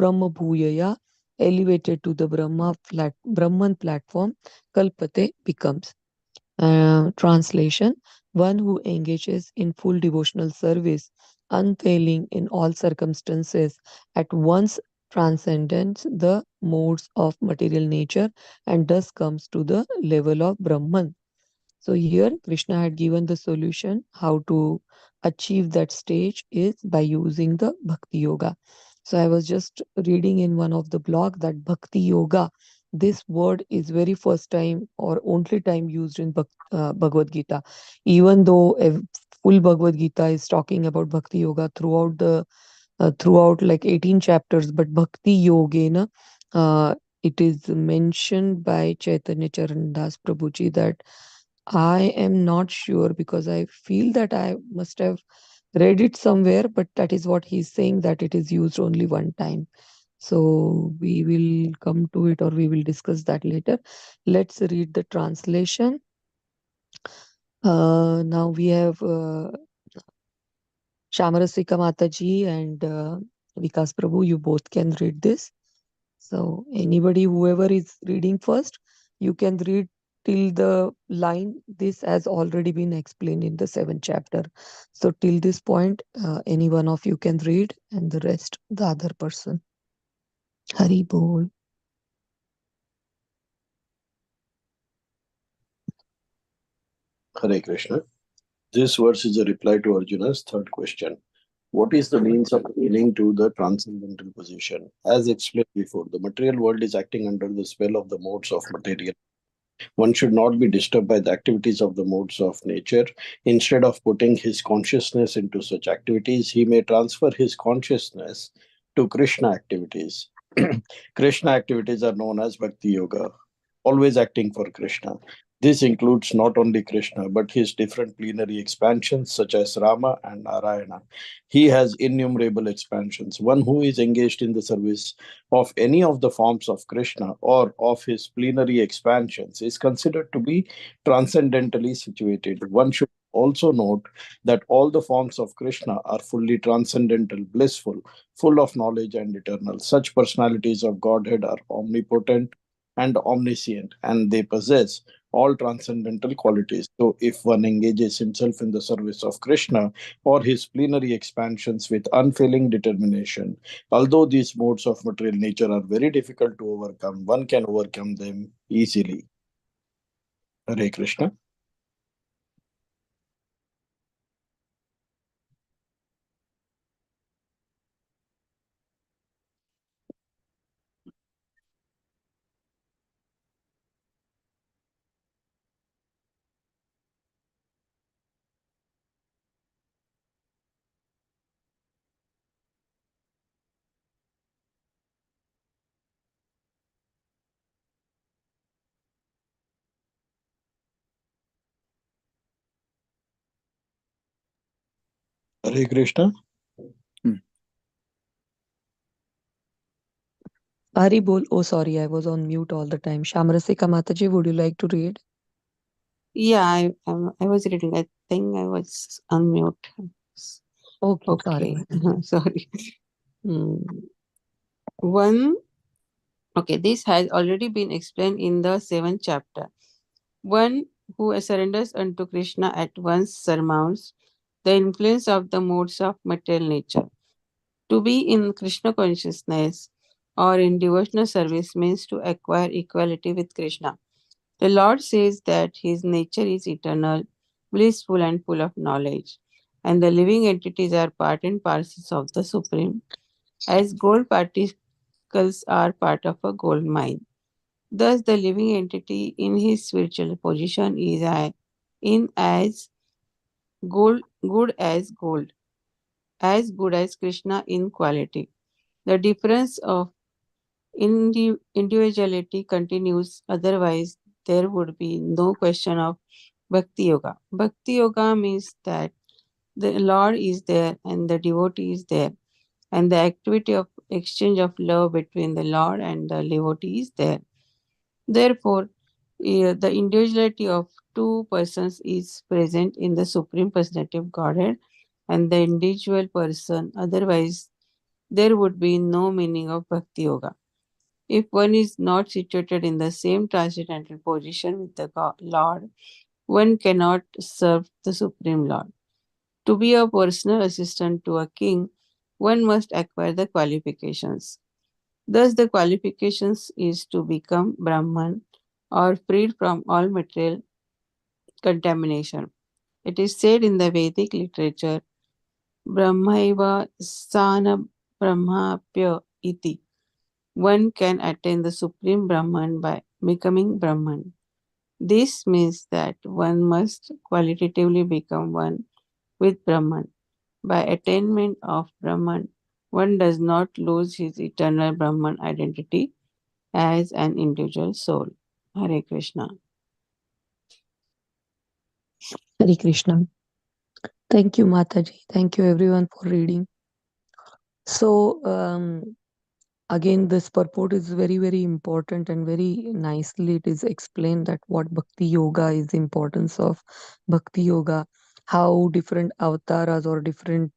Bhuyaya, elevated to the Brahman platform, Kalpate becomes. Translation: one who engages in full devotional service, unfailing in all circumstances, at once transcends the modes of material nature and thus comes to the level of Brahman. So here Krishna had given the solution how to achieve that stage is by using the Bhakti Yoga. So I was just reading in one of the blog that Bhakti Yoga, this word is very first time or only time used in Bhagavad Gita. Even though a full Bhagavad Gita is talking about Bhakti Yoga throughout like 18 chapters, but Bhakti Yogena, it is mentioned by Chaitanya Charandas Prabhuji that I am not sure because I feel that I must have read it somewhere, but that is what he's saying, that it is used only one time. So we will come to it or we will discuss that later. Let's read the translation. Now we have Shamarasika Mataji and Vikas Prabhu, you both can read this. So anybody, whoever is reading first, you can read till the line. This has already been explained in the 7th chapter. So till this point, any one of you can read, and the rest, the other person. Hari Bol. Hare Krishna. This verse is a reply to Arjuna's third question. What is the means of attaining to the transcendental position? As explained before, the material world is acting under the spell of the modes of material. One should not be disturbed by the activities of the modes of nature. Instead of putting his consciousness into such activities, he may transfer his consciousness to Krishna activities. Krishna activities are known as Bhakti Yoga, always acting for Krishna. This includes not only Krishna, but his different plenary expansions such as Rama and Narayana. He has innumerable expansions. One who is engaged in the service of any of the forms of Krishna or of his plenary expansions is considered to be transcendentally situated. One should also note that all the forms of Krishna are fully transcendental, blissful, full of knowledge and eternal. Such personalities of Godhead are omnipotent and omniscient, and they possess all transcendental qualities. So, if one engages himself in the service of Krishna or his plenary expansions with unfailing determination, although these modes of material nature are very difficult to overcome, one can overcome them easily. Hare Krishna. Hare Krishna. Hari Bol. Oh, sorry, I was on mute all the time. Shamarasika Mataji, would you like to read? Yeah, I was reading. I think I was on mute. Okay, Okay, sorry. sorry. One, okay, this has already been explained in the 7th chapter. One who surrenders unto Krishna at once surmounts the influence of the modes of material nature. To be in Krishna consciousness or in devotional service means to acquire equality with Krishna. The Lord says that his nature is eternal, blissful, and full of knowledge, and the living entities are part and parcels of the Supreme, as gold particles are part of a gold mine. Thus, the living entity in his spiritual position is in gold, as good as Krishna in quality. The difference of individuality continues, otherwise, there would be no question of Bhakti Yoga. Bhakti Yoga means that the Lord is there and the devotee is there, and the activity of exchange of love between the Lord and the devotee is there. Therefore, the individuality of two persons is present in the Supreme Personality of Godhead and the individual person, otherwise, there would be no meaning of Bhakti Yoga. If one is not situated in the same transcendental position with the Lord, one cannot serve the Supreme Lord. To be a personal assistant to a king, one must acquire the qualifications. Thus, the qualifications is to become Brahman or freed from all material contamination. It is said in the Vedic literature, Brahmaiva Sana Brahmapya iti. One can attain the Supreme Brahman by becoming Brahman. This means that one must qualitatively become one with Brahman. By attainment of Brahman, one does not lose his eternal Brahman identity as an individual soul. Hare Krishna. Hare Krishna. Thank you, Mataji. Thank you, everyone, for reading. So, again, this purport is very, very important, and very nicely it is explained that what Bhakti Yoga is, the importance of Bhakti Yoga. how different avatars or different,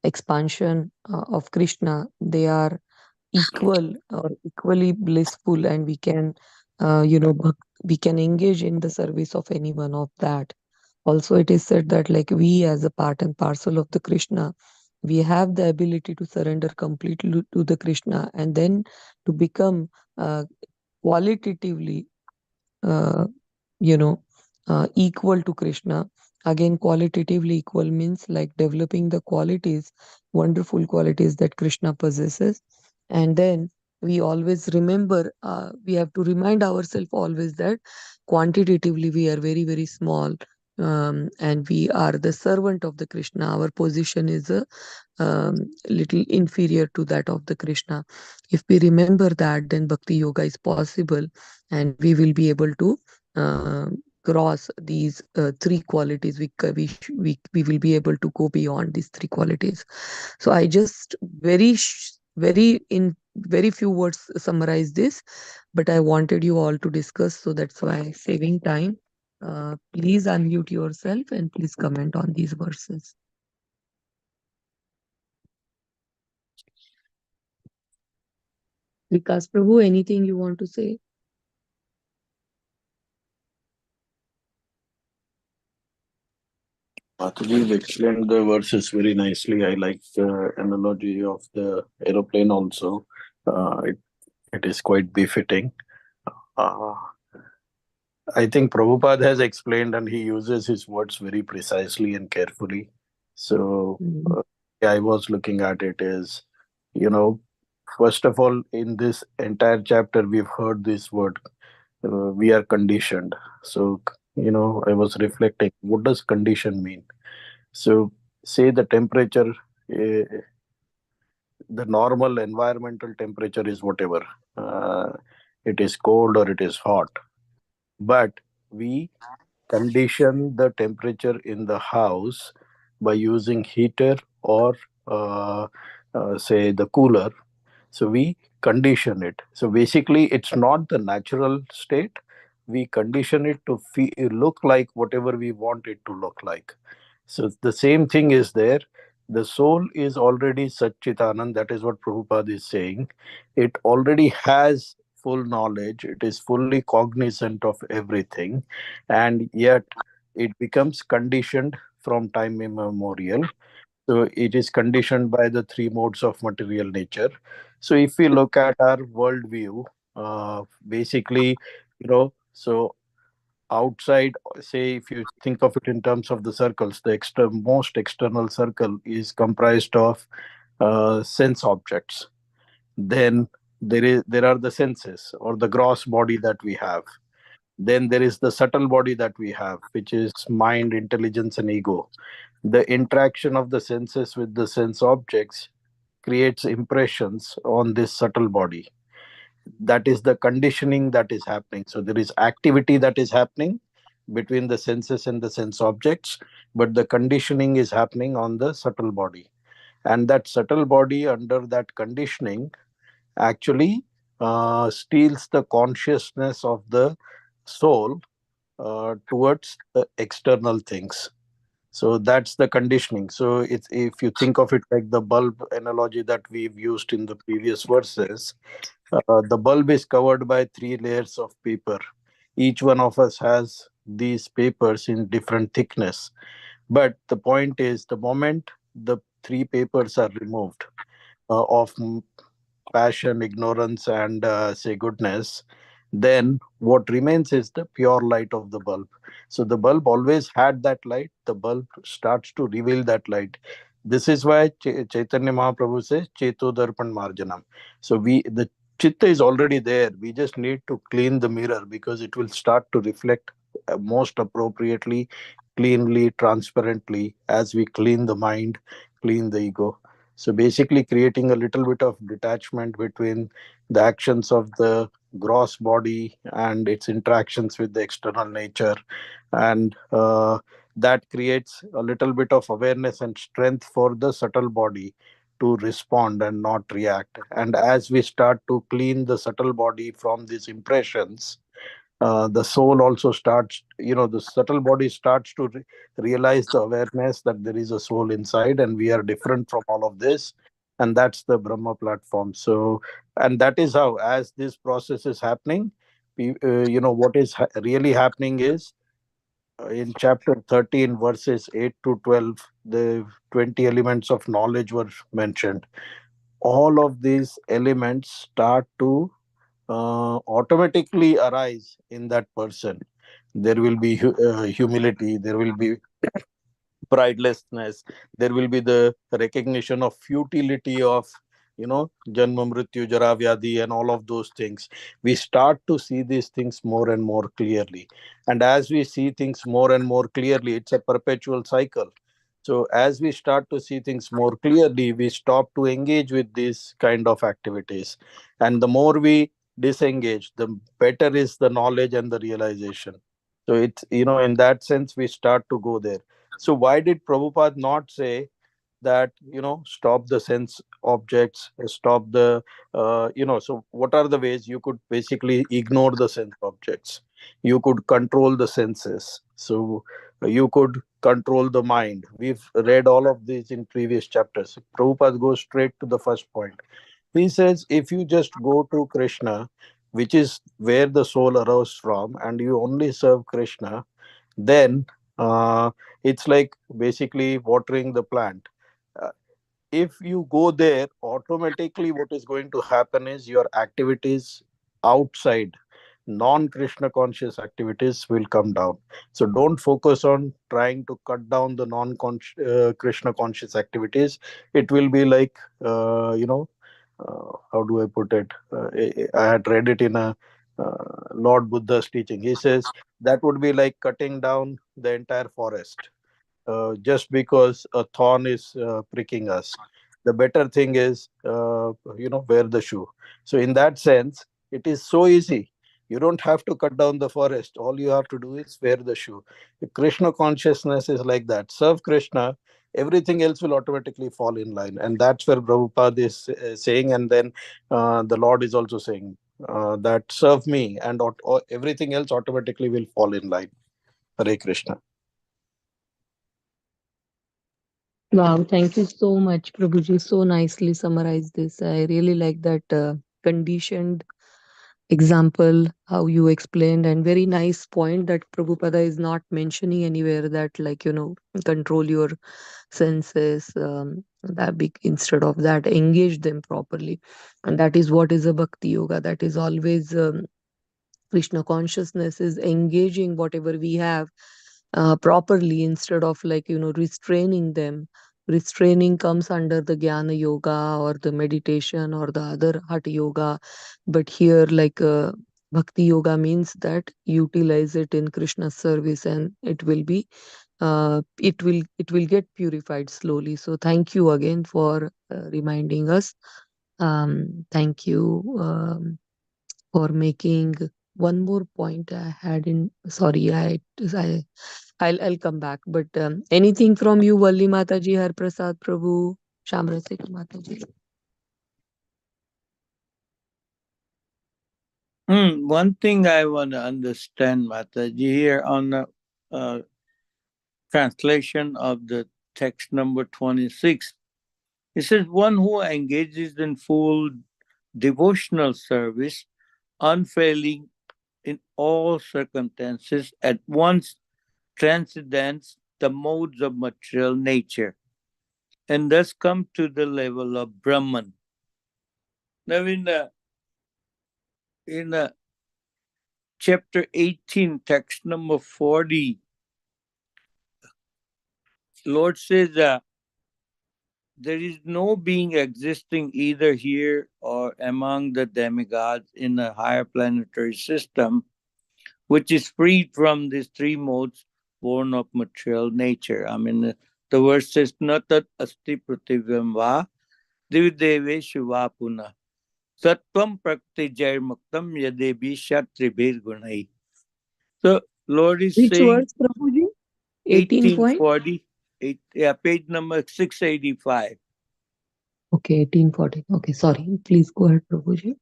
expansion of Krishna, they are equal or equally blissful, and we can, we can engage in the service of any one of that. Also, it is said that like we as a part and parcel of the Krishna, we have the ability to surrender completely to the Krishna, and then to become qualitatively, uh, you know, equal to Krishna. Again, qualitatively equal means like developing the qualities, wonderful qualities that Krishna possesses. And then we always remember, we have to remind ourselves always that quantitatively we are very, very small. And we are the servant of the Krishna. Our position is a little inferior to that of the Krishna. If we remember that, then Bhakti Yoga is possible, and we will be able to uh, cross these three qualities. We will be able to go beyond these three qualities. So I just very in very few words summarize this, but I wanted you all to discuss, so that's why saving time. Please unmute yourself and please comment on these verses. Vikas Prabhu, anything you want to say? You've explained the verses very nicely. I like the analogy of the aeroplane also. It is quite befitting. I think Prabhupada has explained, and he uses his words very precisely and carefully. So I was looking at it as, first of all, in this entire chapter, we've heard this word, we are conditioned. So, I was reflecting, what does condition mean? So, say the temperature, the normal environmental temperature is whatever. It is cold or it is hot. But we condition the temperature in the house by using heater or say the cooler. So we condition it. So basically it's not the natural state. We condition it to look like whatever we want it to look like. So the same thing is there. The soul is already Satchitanand. That is what Prabhupada is saying. It already has full knowledge. It is fully cognizant of everything. And yet it becomes conditioned from time immemorial. So it is conditioned by the three modes of material nature. So if we look at our worldview, basically, so outside, say if you think of it in terms of the circles, the most external circle is comprised of sense objects. Then there are the senses or the gross body that we have. Then there is the subtle body that we have, which is mind, intelligence, and ego. The interaction of the senses with the sense objects creates impressions on this subtle body. That is the conditioning that is happening. So there is activity that is happening between the senses and the sense objects, but the conditioning is happening on the subtle body. And that subtle body, under that conditioning, actually steals the consciousness of the soul towards the external things. So that's the conditioning. So it's, if you think of it like the bulb analogy that we've used in the previous verses, the bulb is covered by three layers of paper. Each one of us has these papers in different thickness. But the point is, the moment the three papers are removed of passion, ignorance, and say goodness, then what remains is the pure light of the bulb. So the bulb always had that light. The bulb starts to reveal that light. This is why Chaitanya Mahaprabhu says Cheto Darpan Marjanam. So the chitta is already there. We just need to clean the mirror, because it will start to reflect most appropriately, cleanly, transparently, as we clean the mind, clean the ego. So basically creating a little bit of detachment between the actions of the gross body and its interactions with the external nature. And that creates a little bit of awareness and strength for the subtle body to respond and not react. And as we start to clean the subtle body from these impressions, the soul also starts, the subtle body starts to realize the awareness that there is a soul inside and we are different from all of this. And that's the Brahma platform. So, and that is how, as this process is happening, what is really happening is in chapter 13, verses 8 to 12, the 20 elements of knowledge were mentioned. All of these elements start to automatically arise in that person. There will be humility, there will be pridelessness, there will be the recognition of futility of janma mrityu jara vyadhi and all of those things. We start to see these things more and more clearly, and as we see things more and more clearly, it's a perpetual cycle. So as we start to see things more clearly, we stop to engage with these kind of activities, and the more we disengage, the better is the knowledge and the realization. So it's, in that sense, we start to go there. So why did Prabhupada not say that, stop the sense objects, stop the, so what are the ways you could basically ignore the sense objects? You could control the senses. So you could control the mind. We've read all of these in previous chapters. Prabhupada goes straight to the first point. He says, if you just go to Krishna, which is where the soul arose from, and you only serve Krishna, then it's like basically watering the plant. Uh, if you go there, automatically what is going to happen is your activities outside, non Krishna conscious activities will come down. So don't focus on trying to cut down the non Krishna conscious activities. It will be like, how do I put it? I had read it in a Lord Buddha's teaching. He says that would be like cutting down the entire forest just because a thorn is pricking us. The better thing is, wear the shoe. So, in that sense, it is so easy. You don't have to cut down the forest. All you have to do is wear the shoe. If Krishna consciousness is like that. Serve Krishna, everything else will automatically fall in line. And that's where Prabhupada is saying. And then the Lord is also saying that serve me, and everything else automatically will fall in line. Hare Krishna. Wow, thank you so much, Prabhuji. So nicely summarized this. I really like that conditioned example, how you explained, and very nice point that Prabhupada is not mentioning anywhere that, like, control your senses, instead of that, engage them properly. And that is what is a bhakti yoga. That is always Krishna consciousness is engaging whatever we have properly, instead of, like, restraining them. Restraining comes under the jnana yoga or the meditation or the other hatha yoga, but here, like, bhakti yoga means that utilize it in Krishna's service, and it will get purified slowly. So thank you again for reminding us. Thank you for making one more point I had in. Sorry, I'll come back. But anything from you, Valli Mataji, Har Prasad Prabhu, Shamrasik Mataji? One thing I want to understand, Mataji, here on the translation of the text number 26, it says, one who engages in full devotional service, unfailing in all circumstances, at once transcends the modes of material nature, and thus come to the level of Brahman. Now, in chapter 18, text number 40, Lord says there is no being existing either here or among the demigods in a higher planetary system which is freed from these three modes born of material nature. I mean, the verse says, Natat asti prativyam va divdeveshu va puna sattvam prakti jairmuktam yadebi shatribir gunai. So, Lord is Which saying, verse, Prabhuji? 18 point? 1840, page number 685. Okay, 1840. Okay, sorry. Please go ahead, Prabhuji.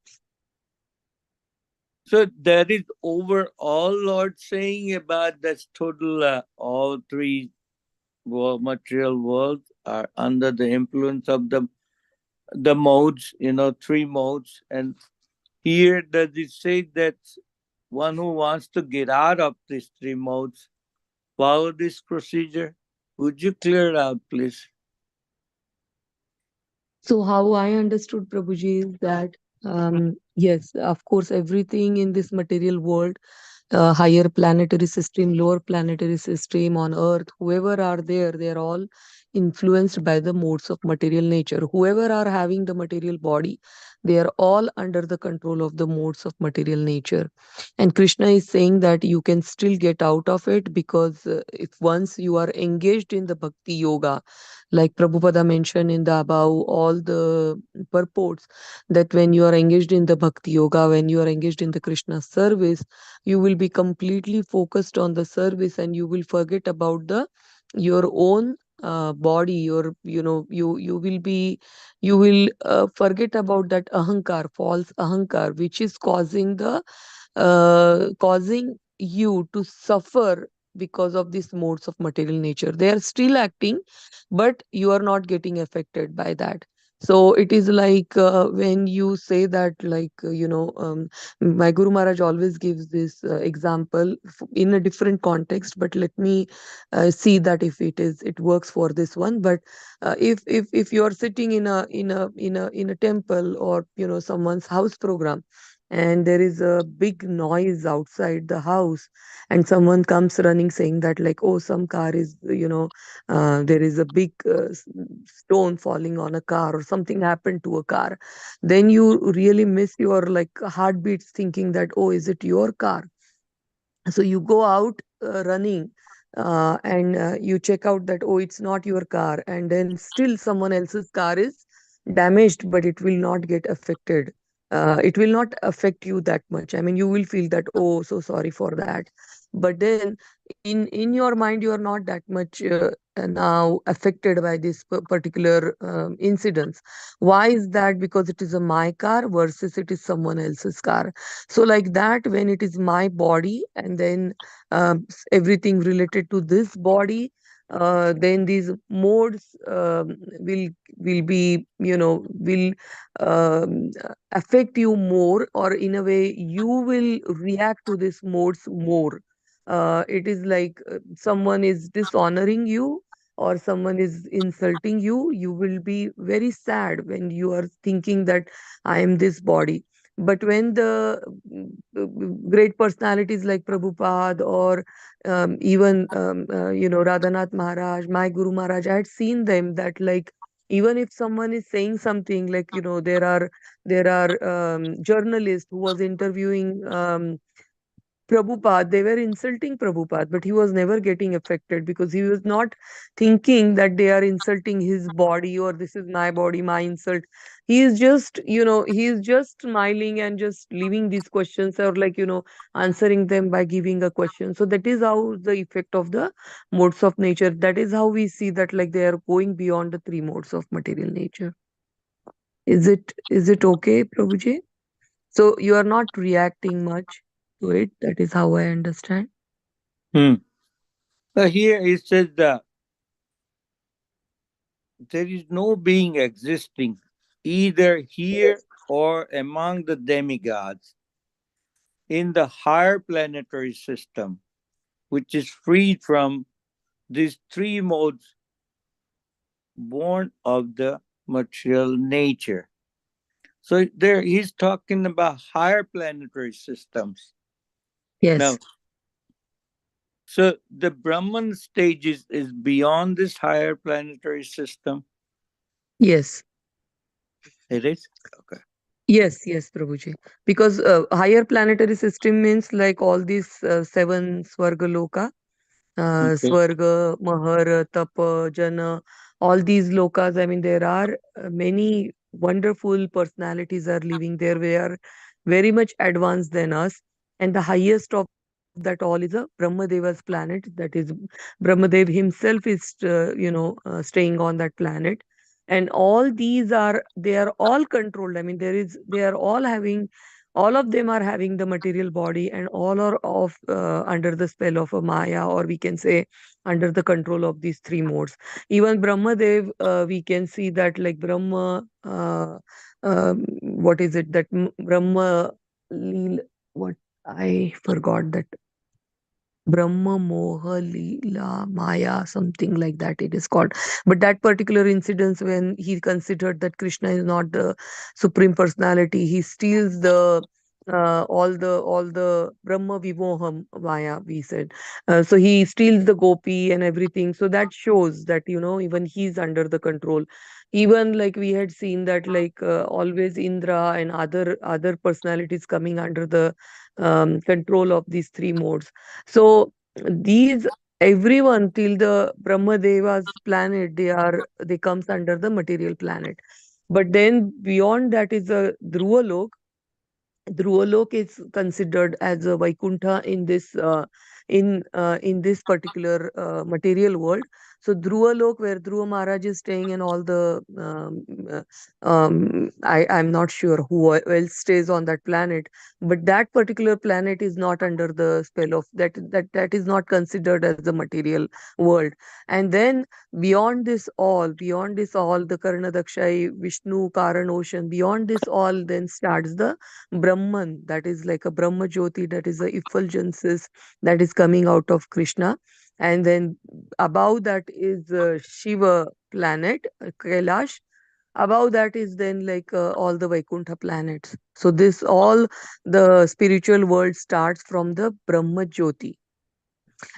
So that is overall Lord saying about this total, all three material worlds are under the influence of the modes, three modes. And here does it say that one who wants to get out of these three modes follow this procedure? Would you clear it out, please? So how I understood Prabhuji is that yes, of course, everything in this material world, higher planetary system, lower planetary system on Earth, whoever are there, they are all influenced by the modes of material nature. Whoever are having the material body, they are all under the control of the modes of material nature. And Krishna is saying that you can still get out of it, because if once you are engaged in the bhakti yoga, like Prabhupada mentioned in the above all the purports, that when you are engaged in the bhakti yoga, when you are engaged in the Krishna service, you will be completely focused on the service, and you will forget about the your own body. Your you will forget about that ahankar, false ahankar, which is causing you to suffer because of these modes of material nature. They are still acting, but you are not getting affected by that. So it is like when you say that, like, my Guru Maharaj always gives this example in a different context, but let me see that if it works for this one. But if you are sitting in a temple, or someone's house program, and there is a big noise outside the house, and someone comes running saying that, like, oh, some car is, there is a big stone falling on a car, or something happened to a car, then you really miss your, like, heartbeats, thinking that, oh, is it your car? So you go out running, and you check out that, oh, it's not your car, and then still someone else's car is damaged, but it will not get affected. It will not affect you that much. I mean, you will feel that, oh, so sorry for that. But then in your mind, you are not that much now affected by this particular incidents. Why is that? Because it is a my car versus it is someone else's car. So like that, when it is my body, and then everything related to this body, then these modes will be, will affect you more, or in a way you will react to these modes more. It is like someone is dishonoring you, or someone is insulting you. You will be very sad when you are thinking that I am this body. But when the great personalities like Prabhupada, or even Radhanath Maharaj, my Guru Maharaj, I had seen them that, like, even if someone is saying something, like, there are journalists who was interviewing Prabhupada, they were insulting Prabhupada, but he was never getting affected, because he was not thinking that they are insulting his body, or this is my body, my insult. He is just, he is just smiling and just leaving these questions, or, like, answering them by giving a question. So that is how the effect of the modes of nature. That is how we see that, like, they are going beyond the three modes of material nature. Is it okay, Prabhuji? So you are not reacting much to it. That is how I understand. Here it says that there is no being existing either here or among the demigods in the higher planetary system, which is freed from these three modes born of the material nature. So there he's talking about higher planetary systems. Yes. Now, so the Brahman stage is beyond this higher planetary system. Yes. It is? Okay. Yes, Prabhuji. Because higher planetary system means, like, all these seven Swarga Loka, Okay. Swarga, Mahar, Tapa, Jana, all these lokas. I mean, there are many wonderful personalities are living there. They are very much advanced than us. And the highest of that all is a Brahmadeva's planet. That is, Brahmadev himself is, staying on that planet. And all these are, they are all controlled. I mean, they are all having all of them are having the material body, and all are of under the spell of a Maya, or we can say under the control of these three modes. Even Brahmadev, we can see that like Brahma, what is it that Brahma, what, I forgot that. Brahma Moha Leela Maya, something like that it is called. But that particular incident, when he considered that Krishna is not the supreme personality, he steals the all the Brahma Vimoham Maya, we said. So he steals the gopi and everything. So that shows that, even he's under the control. Even like we had seen that like always Indra and other personalities coming under the control of these three modes. So these, everyone till the Brahmadeva's planet, they comes under the material planet. But then beyond that is a Dhruva. Dhruvaloka is considered as a Vaikuntha in this particular material world. So Dhruvaloka, where Dhruva Maharaj is staying, and all the I'm not sure who else stays on that planet, but that particular planet is not under the spell of that. That is not considered as the material world. And then beyond this all, the Karnadakshai, Vishnu, Karan ocean, beyond this all, then starts the Brahman, that is like a Brahma Jyoti, that is a effulgences that is coming out of Krishna. And then above that is Shiva planet, Kailash. Above that is then like all the Vaikuntha planets. So this all the spiritual world starts from the Brahma Jyoti.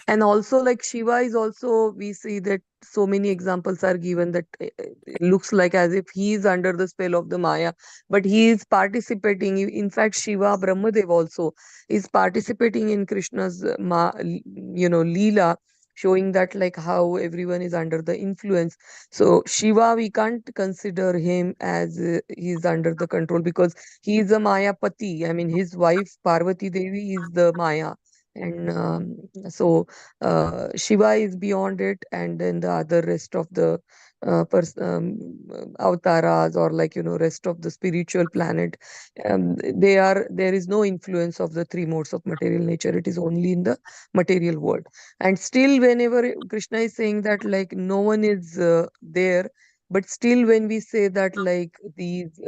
And also like Shiva is also, we see that so many examples are given that it looks like as if he is under the spell of the Maya, but he is participating. In fact, Shiva, Brahmadev also is participating in Krishna's Leela, showing that like how everyone is under the influence. So Shiva, we can't consider him as he is under the control, because he is a Maya Pati. I mean, his wife Parvati Devi is the Maya. And so Shiva is beyond it, and then the other rest of the avataras, or like rest of the spiritual planet, there is no influence of the three modes of material nature. It is only in the material world. And still, whenever Krishna is saying that like no one is there, but still when we say that like these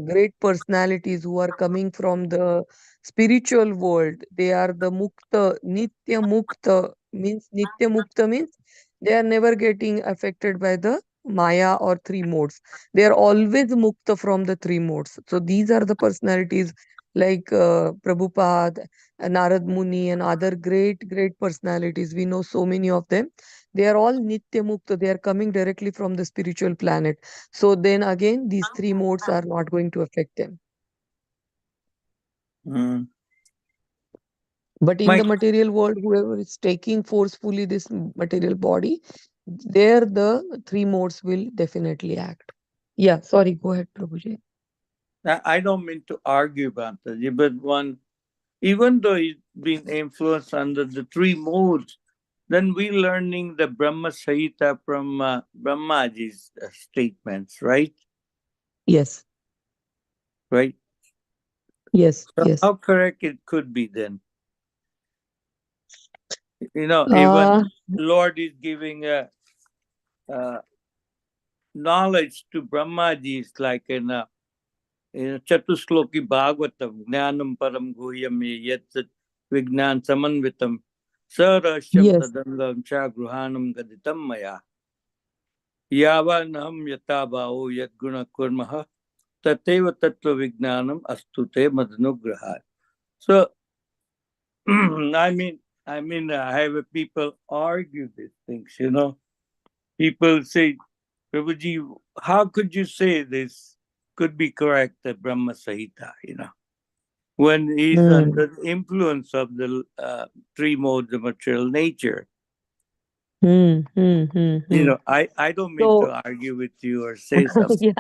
great personalities who are coming from the spiritual world, they are the mukta, nitya mukta. Means nitya mukta means they are never getting affected by the Maya or three modes. They are always mukta from the three modes. So these are the personalities like Prabhupada, Narad Muni, and other great personalities. We know so many of them. They are all nitya mukta. They are coming directly from the spiritual planet. So then again, these three modes are not going to affect them. Mm. But in My the material world, whoever is taking forcefully this material body, there the three modes will definitely act. Yeah, sorry, go ahead, Prabhuji. I don't mean to argue, Bhantaji, but even though he's been influenced under the three modes, then we learning the Brahma Sahita from Brahmaji's statements, right? Yes, Right. yes, So yes. how correct it could be then? Uh, Even Lord is giving a knowledge to Brahmaji, is like in Chatusloki Bhagavatam, Jnanam Param Guhyam Yet Vignan Samanvitam Sarashyam yes, Tadangam Cha Gruhanam Gaditam Maya Yavanam Yatabao Yat Guna Kurmaha Tateva Tattva Vignanam Astute Madhanugraha. So I have people argue these things, People say, Prabhuji, how could you say this could be correct, the Brahma Sahita, when he's under the influence of the three modes of material nature? I don't mean So, to argue with you or say something.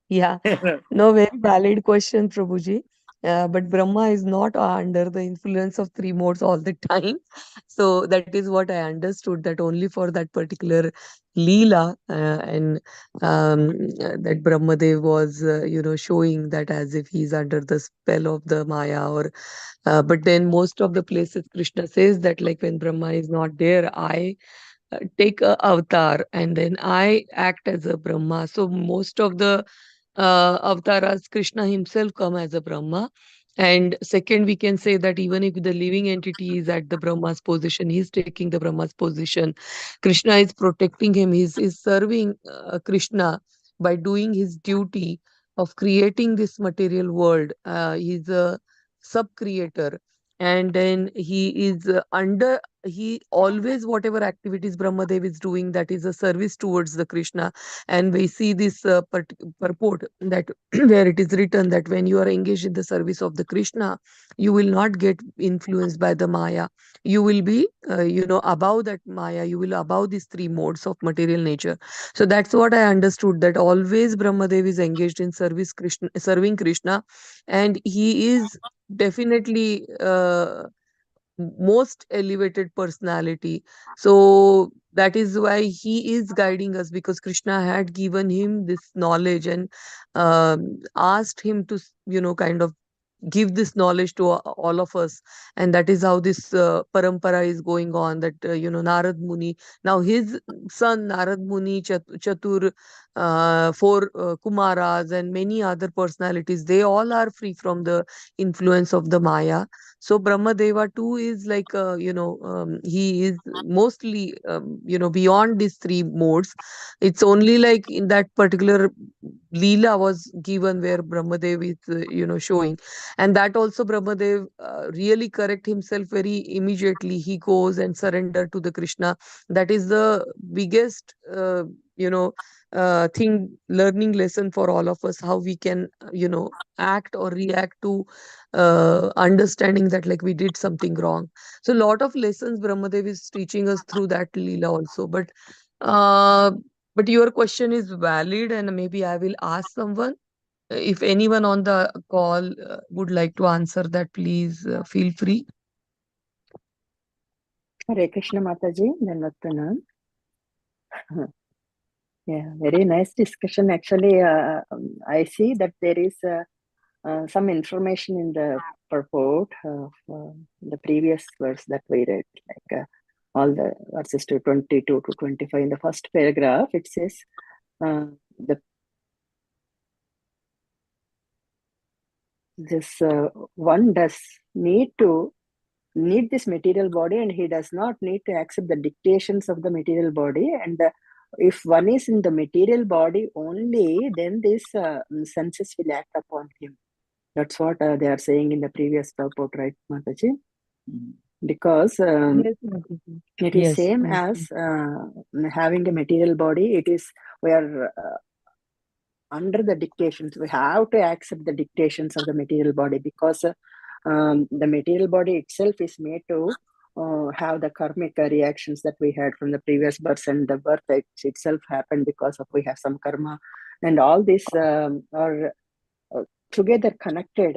yeah, yeah. No, very valid question, Prabhuji. but Brahma is not under the influence of three modes all the time. So that is what I understood, that only for that particular Leela, and that Brahmadev was, showing that as if he's under the spell of the Maya, or but then most of the places Krishna says that, like, when Brahma is not there, I take a avatar and then I act as a Brahma. So most of the avatars, Krishna himself come as a Brahma. And second, we can say that even if the living entity is at the Brahma's position, he's taking the Brahma's position. Krishna is protecting him. He's serving Krishna by doing his duty of creating this material world. He's a sub-creator. And then he is he always, whatever activities Brahmadev is doing, that is a service towards the Krishna. And we see this purport that where it is written that when you are engaged in the service of the Krishna, you will not get influenced by the Maya. You will be, above that Maya. You will above these three modes of material nature. So that's what I understood, that always Brahmadev is engaged in serving Krishna, and he is definitely most elevated personality. So that is why he is guiding us, because Krishna had given him this knowledge and asked him to kind of give this knowledge to all of us. And that is how this parampara is going on, that Narad Muni, now his son Narad Muni, Chatur, four Kumaras and many other personalities, they all are free from the influence of the Maya. So Brahmadeva too is like, he is mostly, beyond these three modes. It's only like in that particular Leela was given where Brahmadev is, showing. And that also Brahmadev really correct himself very immediately. He goes and surrender to the Krishna. That is the biggest, thing, learning lesson for all of us, how we can, act or react to understanding that, like, we did something wrong. So a lot of lessons Brahmadev is teaching us through that Leela also. Uh, but your question is valid, and maybe I will ask someone. If anyone on the call would like to answer that, please feel free. Hare Krishna Mataji, Danvatana. Yeah, very nice discussion. Actually, I see that there is some information in the purport of the previous verse that we read, like all the verses to 22 to 25. In the first paragraph, it says this one does need this material body, and he does not need to accept the dictations of the material body. And if one is in the material body only, then these senses will act upon him. That's what they are saying in the previous purport, right, Mataji? Because Yes, it is yes, same yes. as having a material body. It is, we are under the dictations. We have to accept the dictations of the material body, because the material body itself is made to have the karmic reactions that we had from the previous birth, and the birth itself happened because of we have some karma, and all this are together connected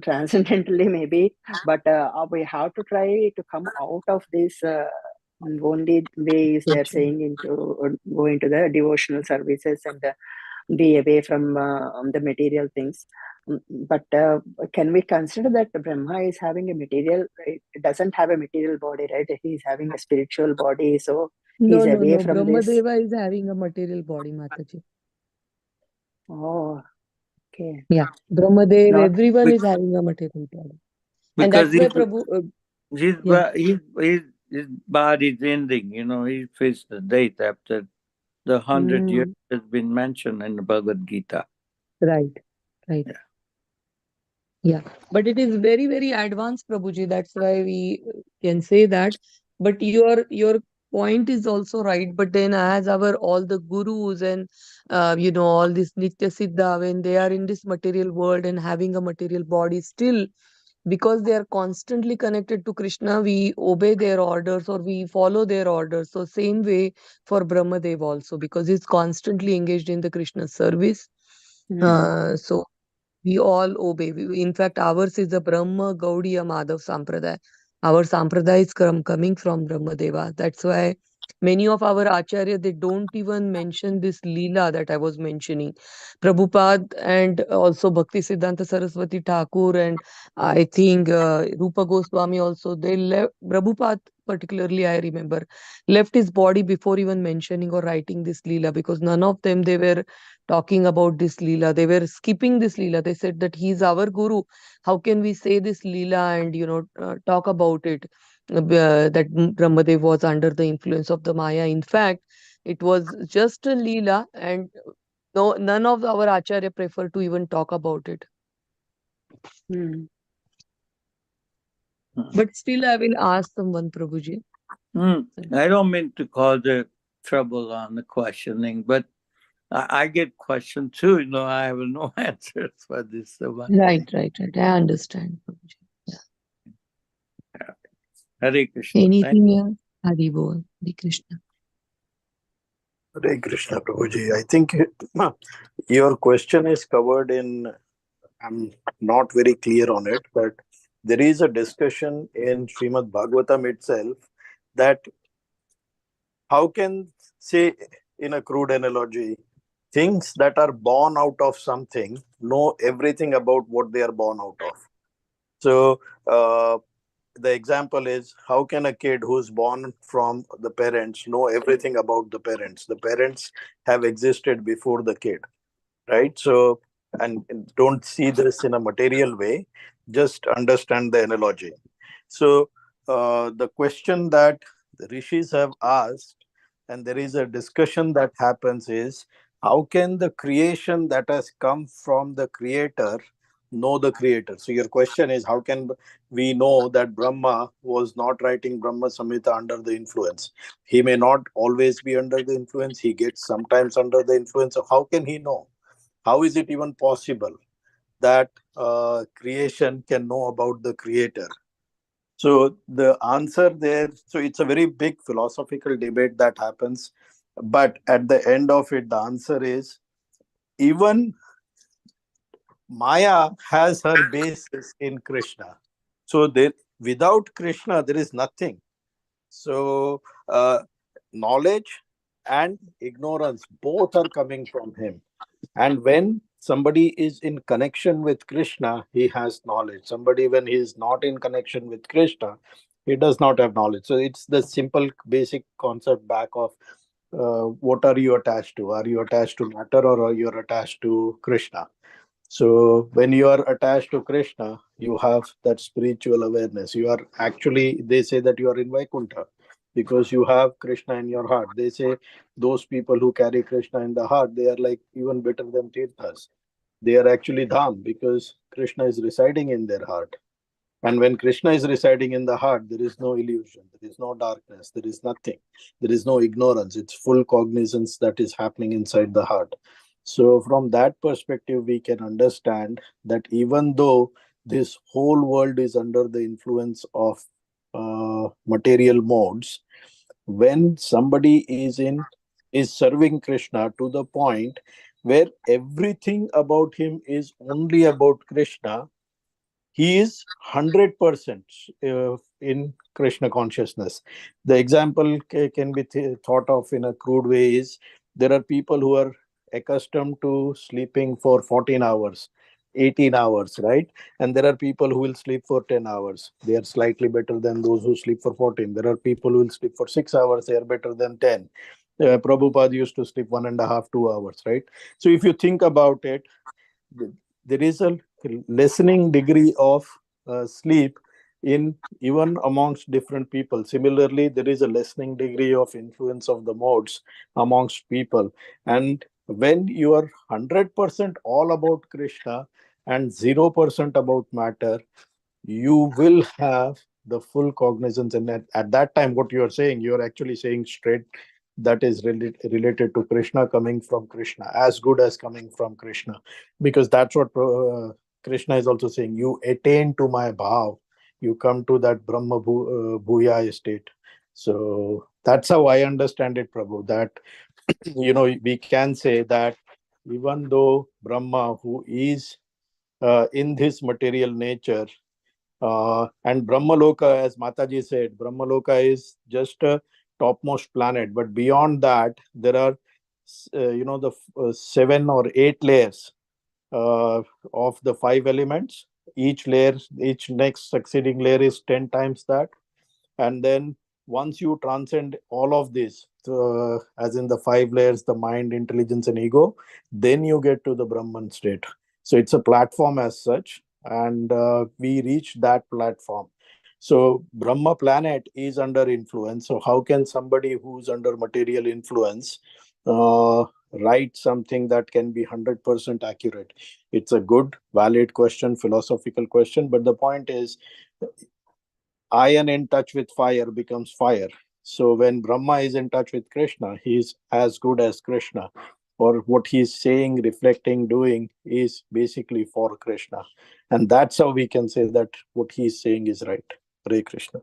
transcendentally maybe, but we have to try to come out of this. Only way is they are saying into go into the devotional services and be away from the material things. But can we consider that Brahma is having a material, right? It doesn't have a material body, right? He's having a spiritual body, so No, he's no, away no. from this. Brahmadeva is having a material body, Mataji. Oh, okay. Yeah, Brahmadev, Not everyone is having a material body. And Because that's why Prabhu, yeah, his body is ending, he faced the date after the 100 years has been mentioned in the Bhagavad Gita. right, right. Yeah. Yeah, but it is very, very advanced, Prabhuji. That's why we can say that. But your point is also right. But then, as our all the gurus and all this Nitya Siddha, when they are in this material world and having a material body, still, because they are constantly connected to Krishna, we obey their orders or we follow their orders. So same way for Brahmadev also, because he's constantly engaged in the Krishna service. So We all obey. In fact, ours is the Brahma Gaudiya Madhav Sampradaya. Our Sampradaya is coming from Brahma Deva. That's why many of our Acharya, they don't even mention this Leela that I was mentioning. Prabhupada and also Bhakti Siddhanta Saraswati Thakur and I think Rupa Goswami also, they left, Prabhupada particularly I remember, left his body before even mentioning or writing this Leela, because none of them, they were talking about this Leela. They were skipping this Leela. They said that he's our Guru. How can we say this Leela and, talk about it? That Brahmadev was under the influence of the Maya. In fact, it was just a Leela, and no, none of our Acharya prefer to even talk about it. Hmm. But still, I will ask someone, Prabhuji. I don't mean to cause the trouble on the questioning, but I get questioned too. I have no answers for this. Right. I understand, Prabhuji. Hare Krishna. Anything else? Hari Bol, Hare Krishna. Hare Krishna, Prabhuji. I think your question is covered in, I'm not very clear on it, but there is a discussion in Srimad Bhagavatam itself that how can, say, in a crude analogy, things that are born out of something know everything about what they are born out of. So, the example is, how can a kid who's born from the parents know everything about the parents? The parents have existed before the kid, right? So, and don't see this in a material way, just understand the analogy. So, the question that the rishis have asked, and there is a discussion that happens, is how can the creation that has come from the creator know the creator? So your question is, how can we know that Brahma was not writing Brahma Samhita under the influence? He may not always be under the influence. He gets sometimes under the influence. So how can he know? How is it even possible that creation can know about the creator? So the answer there, so it's a very big philosophical debate that happens. But at the end of it, the answer is, even Maya has her basis in Krishna. So there, without Krishna, there is nothing. So knowledge and ignorance both are coming from him. And when somebody is in connection with Krishna, he has knowledge. Somebody, when he is not in connection with Krishna, he does not have knowledge. So it's the simple basic concept back of what are you attached to? Are you attached to matter, or are you attached to Krishna? So when you are attached to Krishna, you have that spiritual awareness. You are actually, they say that you are in Vaikuntha because you have Krishna in your heart. They say those people who carry Krishna in the heart, they are like even better than Tirthas. They are actually Dham because Krishna is residing in their heart. And when Krishna is residing in the heart, there is no illusion, there is no darkness, there is nothing, there is no ignorance. It's full cognizance that is happening inside the heart. So, from that perspective, we can understand that even though this whole world is under the influence of material modes, when somebody is serving Krishna to the point where everything about him is only about Krishna, he is 100% in Krishna consciousness. The example can be thought of in a crude way is, there are people who are accustomed to sleeping for 14 hours, 18 hours, right? And there are people who will sleep for 10 hours. They are slightly better than those who sleep for 14. There are people who will sleep for 6 hours. They are better than 10. Prabhupada used to sleep 1.5, 2 hours, right? So if you think about it, there is a lessening degree of sleep in even amongst different people. Similarly, there is a lessening degree of influence of the modes amongst people. And when you are 100% all about Krishna and 0% about matter, you will have the full cognizance. And at that time, what you are saying, you are actually saying straight, that is related to Krishna, coming from Krishna, as good as coming from Krishna, because that's what Krishna is also saying. You attain to my bhav, you come to that Brahma Bhuya state. So that's how I understand it, Prabhu, that we can say that even though Brahma, who is in this material nature. And Brahmaloka, as Mataji said, Brahmaloka is just a topmost planet. But beyond that, there are, the 7 or 8 layers of the 5 elements. Each layer, each next succeeding layer is 10 times that. And then once you transcend all of this, as in the 5 layers, the mind, intelligence, and ego, then you get to the Brahman state. So it's a platform as such, and we reach that platform. So Brahma planet is under influence. So how can somebody who's under material influence write something that can be 100% accurate? It's a good, valid question, philosophical question. But the point is, iron in touch with fire becomes fire. So when Brahma is in touch with Krishna, he is as good as Krishna, or what he's saying, reflecting, doing is basically for Krishna. And that's how we can say that what he's saying is right. Hare Krishna.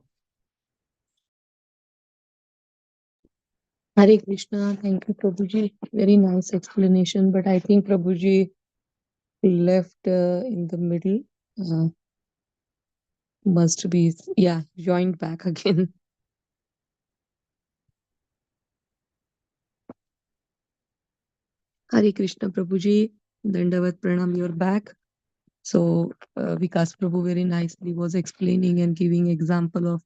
Hare Krishna. Thank you, Prabhuji. Very nice explanation. But I think Prabhuji left in the middle. Must be, yeah, joined back again. Hare Krishna, Prabhuji. Dandavat Pranam, you're back. So Vikas Prabhu very nicely was explaining and giving example of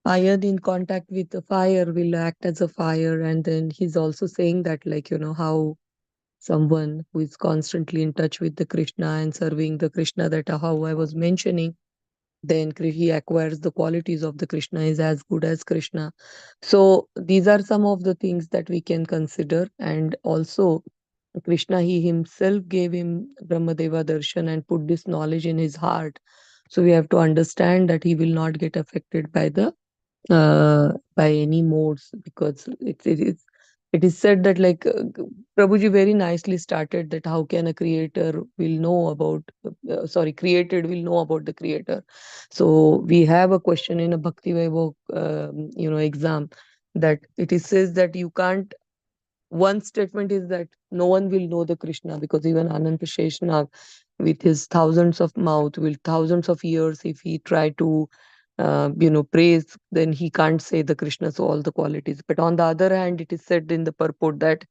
iron in contact with the fire will act as a fire. And then he's also saying that, like, how someone who is constantly in touch with the Krishna and serving the Krishna, that how I was mentioning, then he acquires the qualities of the Krishna, is as good as Krishna. So these are some of the things that we can consider. And also Krishna, he himself gave him Brahmadeva Darshan and put this knowledge in his heart. So we have to understand that he will not get affected by the by any modes, because it is said that, like, Prabhuji very nicely started that how can a creator will know about created will know about the creator. So we have a question in a Bhakti Vaibhav exam, that it is says that you can't, one statement is that no one will know the Krishna, because even Ananta Sheshnag, with his thousands of mouth, with thousands of ears, if he try to praise, then he can't say the Krishna, so all the qualities. But on the other hand, it is said in the purport that,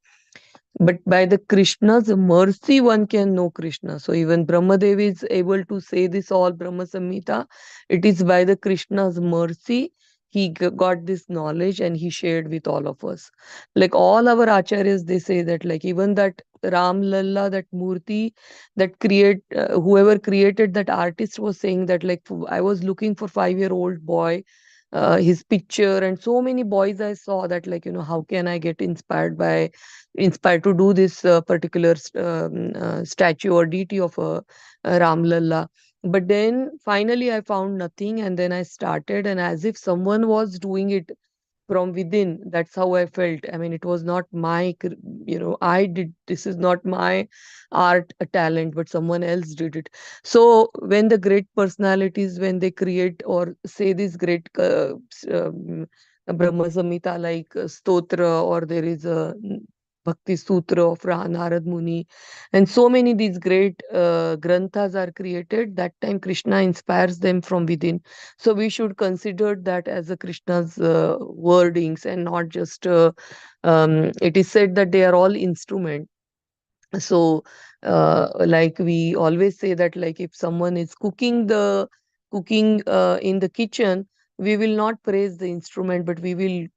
but by the Krishna's mercy, one can know Krishna. So even Brahmadev is able to say this all Brahma Samhita. It is by the Krishna's mercy he got this knowledge and he shared with all of us. Like all our acharyas, they say that, like, even that Ram Lalla, that Murti, that whoever created that artist was saying that, like, I was looking for 5-year-old boy, his picture, and so many boys I saw that, like, how can I get inspired to do this particular statue or deity of Ram Lalla. But then finally I found nothing, and then I started, and as if someone was doing it from within. That's how I felt. I mean, it was not I did, this is not my art talent, but someone else did it. So when the great personalities, when they create or say this great Brahma Samhita, like Stotra, or there is a Bhakti Sutra of Narad Muni, and so many these great granthas are created, that time Krishna inspires them from within. So we should consider that as a Krishna's wordings, and not just it is said that they are all instrument. So like we always say that, like, if someone is cooking in the kitchen, we will not praise the instrument, but we will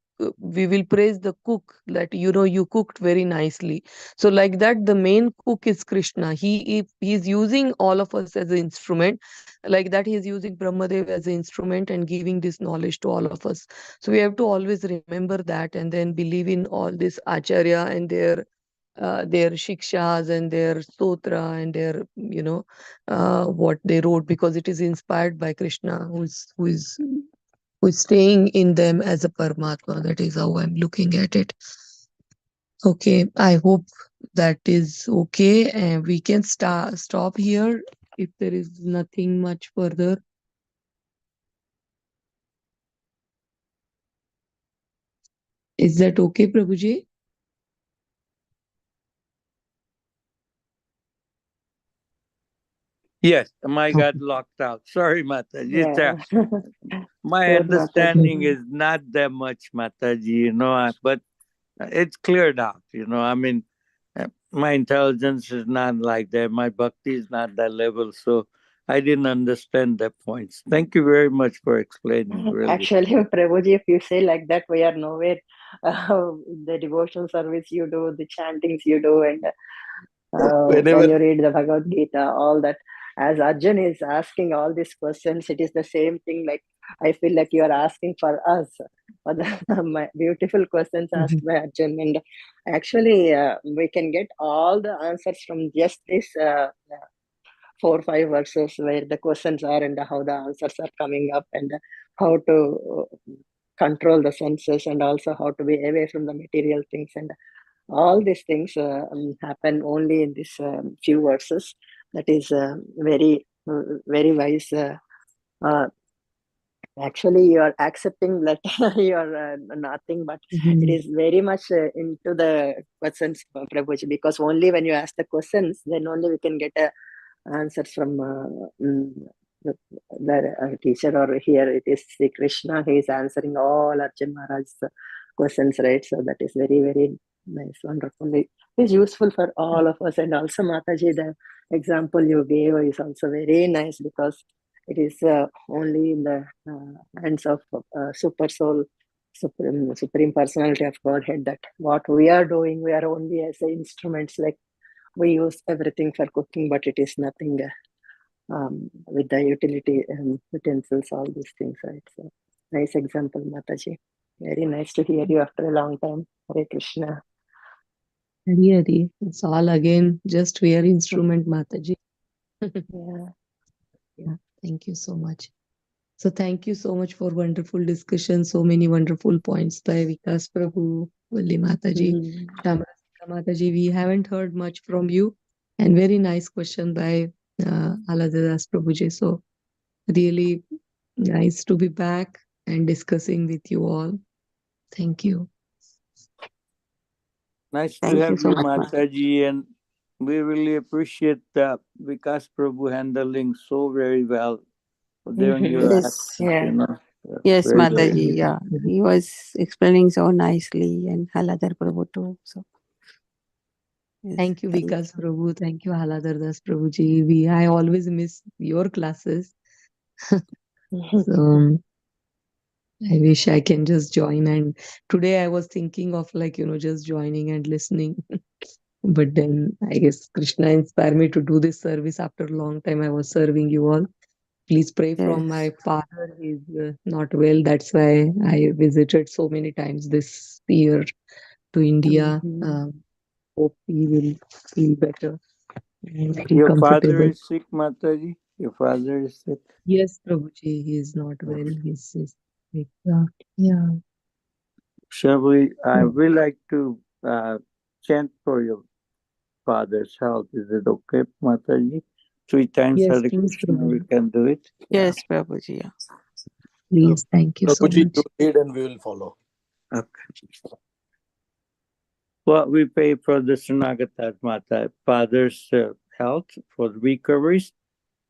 praise the cook, that you cooked very nicely. So like that, the main cook is Krishna. He's using all of us as an instrument. Like that, he's using Brahmadev as an instrument and giving this knowledge to all of us. So we have to always remember that, and then believe in all this acharya and their shikshas and their sutra and their what they wrote, because it is inspired by Krishna, who is staying in them as a Paramatma. That is how I'm looking at it. Okay, I hope that is okay, and we can stop here if there is nothing much further. Is that okay, Prabhuji? Yes, I got locked out. Sorry, Mataji. Yeah. My Sure, understanding Mataji. is not that much, Mataji, but it's cleared out, I mean, my intelligence is not like that. My bhakti is not that level. So I didn't understand the points. Thank you very much for explaining, really. Actually, Prabhuji, if you say like that, we are nowhere. The devotional service you do, the chantings you do, and when Whenever you read the Bhagavad Gita, all that. As Arjun is asking all these questions, it is the same thing. Like I feel like you are asking for us. For my beautiful questions asked by Arjun, and actually, we can get all the answers from just this 4 or 5 verses where the questions are and how the answers are coming up, and how to control the senses, and also how to be away from the material things, and all these things happen only in these few verses. That is very very wise. Actually, you are accepting that you are nothing, but it is very much into the questions, Prabhuji, because only when you ask the questions, then only we can get answers from the teacher. Or here it is Sri Krishna, he is answering all Arjun Maharaj's questions, right? So that is very, very nice, wonderful. It is useful for all of us. And also, Mataji, the example you gave is also very nice, because it is only in the hands of super soul, supreme personality of Godhead, that what we are doing, we are only as instruments. Like we use everything for cooking, but it is nothing with the utility utensils, all these things, right? So nice example, Mataji. Very nice to hear you after a long time. Hare Krishna. Hari, it's all again just we are instrument, Mataji. Yeah. Yeah, thank you so much. So thank you so much for wonderful discussion. So many wonderful points by Vikas Prabhu, Valli Mataji, Shamrasika Mataji. We haven't heard much from you, and very nice question by Aladadas Prabhuji. So really nice to be back and discussing with you all. Thank you. Nice Thank to you have so you, much, Mataji, and we really appreciate Vikas Prabhu handling so very well during your Yes. absence, Yeah. That's Yes, very, very Mataji. good. Yeah, he was explaining so nicely, and Haladar Prabhu too. So, yes, Thank you, Vikas Prabhu. Thank you, Haladar Das Prabhuji. I always miss your classes. So I wish I can just join. And today I was thinking of just joining and listening. But then I guess Krishna inspired me to do this service after a long time. I was serving you all. Please pray from my father. He's not well. That's why I visited so many times this year to India. Hope he will feel better and feel Your father comfortable. is sick, Mataji? Your father is sick? Yes, Prabhuji, he is not well. He's sick. Yeah. Shall we? I would like to chant for your father's health. Is it okay, Mataji? 3 times Yes, Hare please, Krishna, we Prabhuji. can do it. Yes, Prabhuji. Yeah. Please, thank you so Prabhuji, much. you lead and we will follow. Okay. Well, we pray for the Sunagata Mata father's health, for recoveries,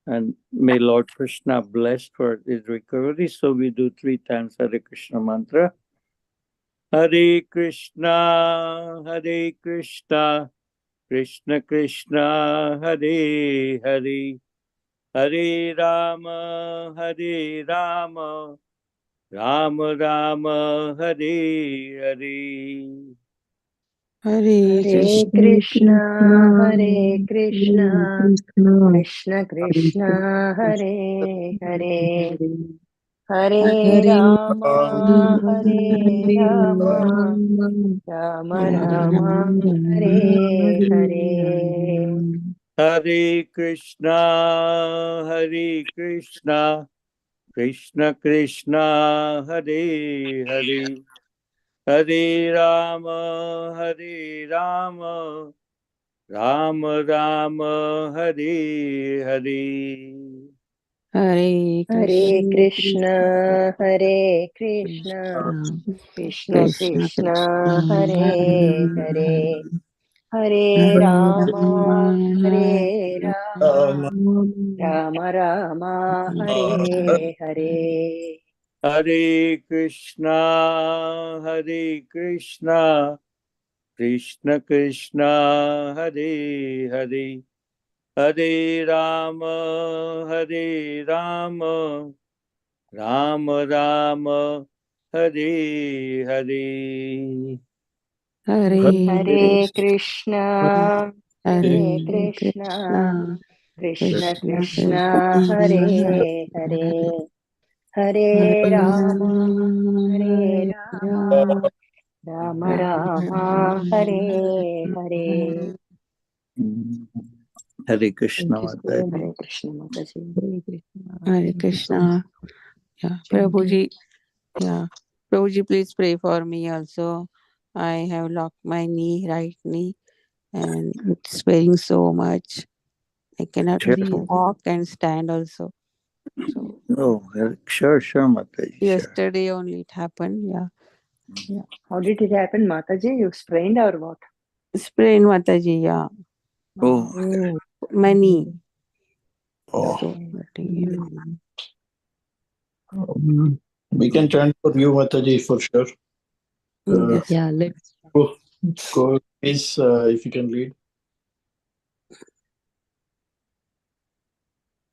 and may Lord Krishna bless for his recovery. So we do 3 times Hare Krishna mantra. Hare Krishna, Hare Krishna, Krishna Krishna, Hare Hare, Hare Rama, Hare Rama, Rama Rama, Hare Hare. Hare Hare Krishna, Hare Krishna, Krishna Krishna, Hare Hare, Hare Rama, Hare Rama, Rama Rama, Hare Hare. Hare Krishna, Hare Krishna, Krishna Krishna, Hare Hare, Hare Rama, Hare Rama, Rama Rama, Hare Hare. Hare Hare Krishna, Krishna, Hare Krishna, Krishna Krishna Krishna, Krishna, Hare Hare, Hare Rama, Hare Hare Rama, Rama Rama, Hare Hare. Hare Krishna, Krishna Krishna, Hare Hare, Hare Rama, Rama Rama, Hare Hare. Hare Hare Krishna, Hare Hare Krishna, Krishna, Krishna Krishna Krishna, Krishna, Hare Hare. Hare Hare Rama, Hare Rama, Rama, Rama Rama, Hare Hare Hare. Hare Krishna, Thank you so Mataji. much. Hare Krishna Mataji. Hare Krishna. Hare Thank you so much Krishna. Yeah, for chanting. Prabhuji. Yeah, Prabhuji, please pray for me also. I have locked my right knee, and it's swelling so much. I cannot Sure. walk and stand also. So Oh, sure, Mataji, sure. yesterday only it happened. Yeah. Yeah. How did it happen, Mataji? You sprained or what? Sprain Mataji, yeah. Oh, Oh. My knee. Oh, So hurting, yeah. we can chant for you, Mataji, for sure. Yes. Yeah, let's Go, please, if you can lead.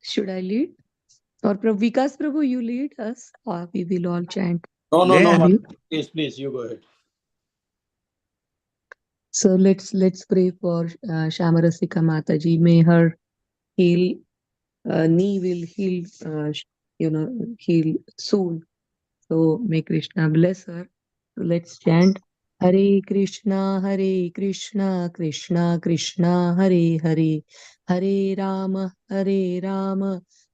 should I lead? Or Vikas Prabhu, you lead us, or we will all chant. No, Yeah. Mataji, please, you go ahead. So let's pray for Shamarasika Mataji. May her heal knee will heal, heal soon. So may Krishna bless her. So let's chant. Hare Krishna, Krishna Krishna, Hare Hare, Hare Rama,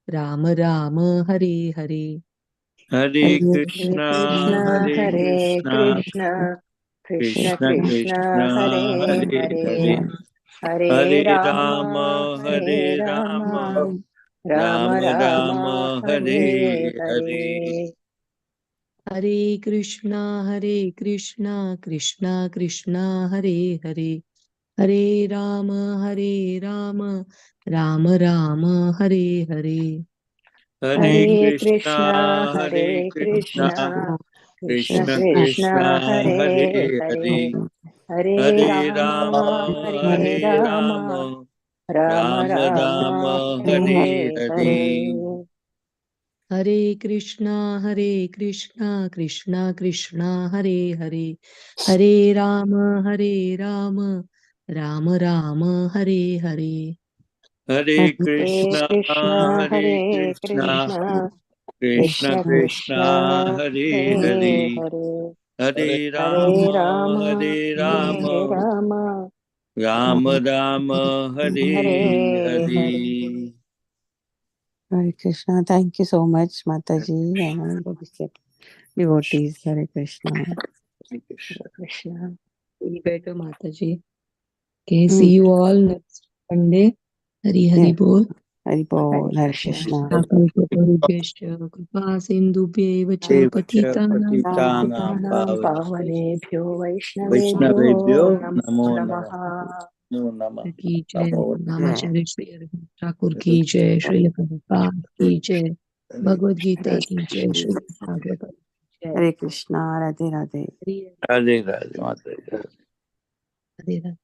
Rama Rama, Hare Hare. Hare Hare Krishna, Krishna, Hare Krishna, Krishna Krishna Krishna, Krishna, Hare Hare Hare. Hare, Hare Hare Rama, Rama, Hare Rama, Rama Rama Rama, Rama, Hare Hare Hare. Hare. Hare Krishna, Krishna Krishna, Hare Hare, Hare Rama, Rama Hare Hare. Hare Hare Krishna, Krishna, Hare Krishna, Krishna Krishna Krishna, Krishna, Hare Hare Hare. Hare, Hare Hare Rama, Rama, Hare Rama, Rama Rama Rama, Rama, Hare Hare Hare. Hare. Hare Krishna, Krishna Krishna, Hare Hare, Hare Rama, Rama Hare Hare. Hare Hare Krishna, Krishna, Hare Krishna Krishna, Krishna Krishna Krishna, Krishna, Hare Hare Hare, Hare. Hare Hare Hare Rama, Rama, Hare Rama, Rama Rama, Hare Hare Hare. Hare. Hare Krishna. Thank you so much, Mataji, and all the devotees. Hare Krishna. Hare Krishna. Feel better, Mataji. Okay, see you all next Sunday. Hari Hari Yeah. Bol. Hari Bol. Hare Krishna. Krishna. Kripa Sindhubhyev cha Patitanam Patitanam Patitanam Pavanebhyo Vaishnavebhyo Vaishnavebhyo Namo Namo Namaha. Namaha. Namo Namaha. की जय Namo नामाचार्य Shri Arvind Thakur की जय, श्री प्रभुपाद की जय, भगवद गीता की जय, श्री भागवत की जय। Hare Krishna. Radhe Radhe. Hari Radhe Radhe, Mataji. हरे राम।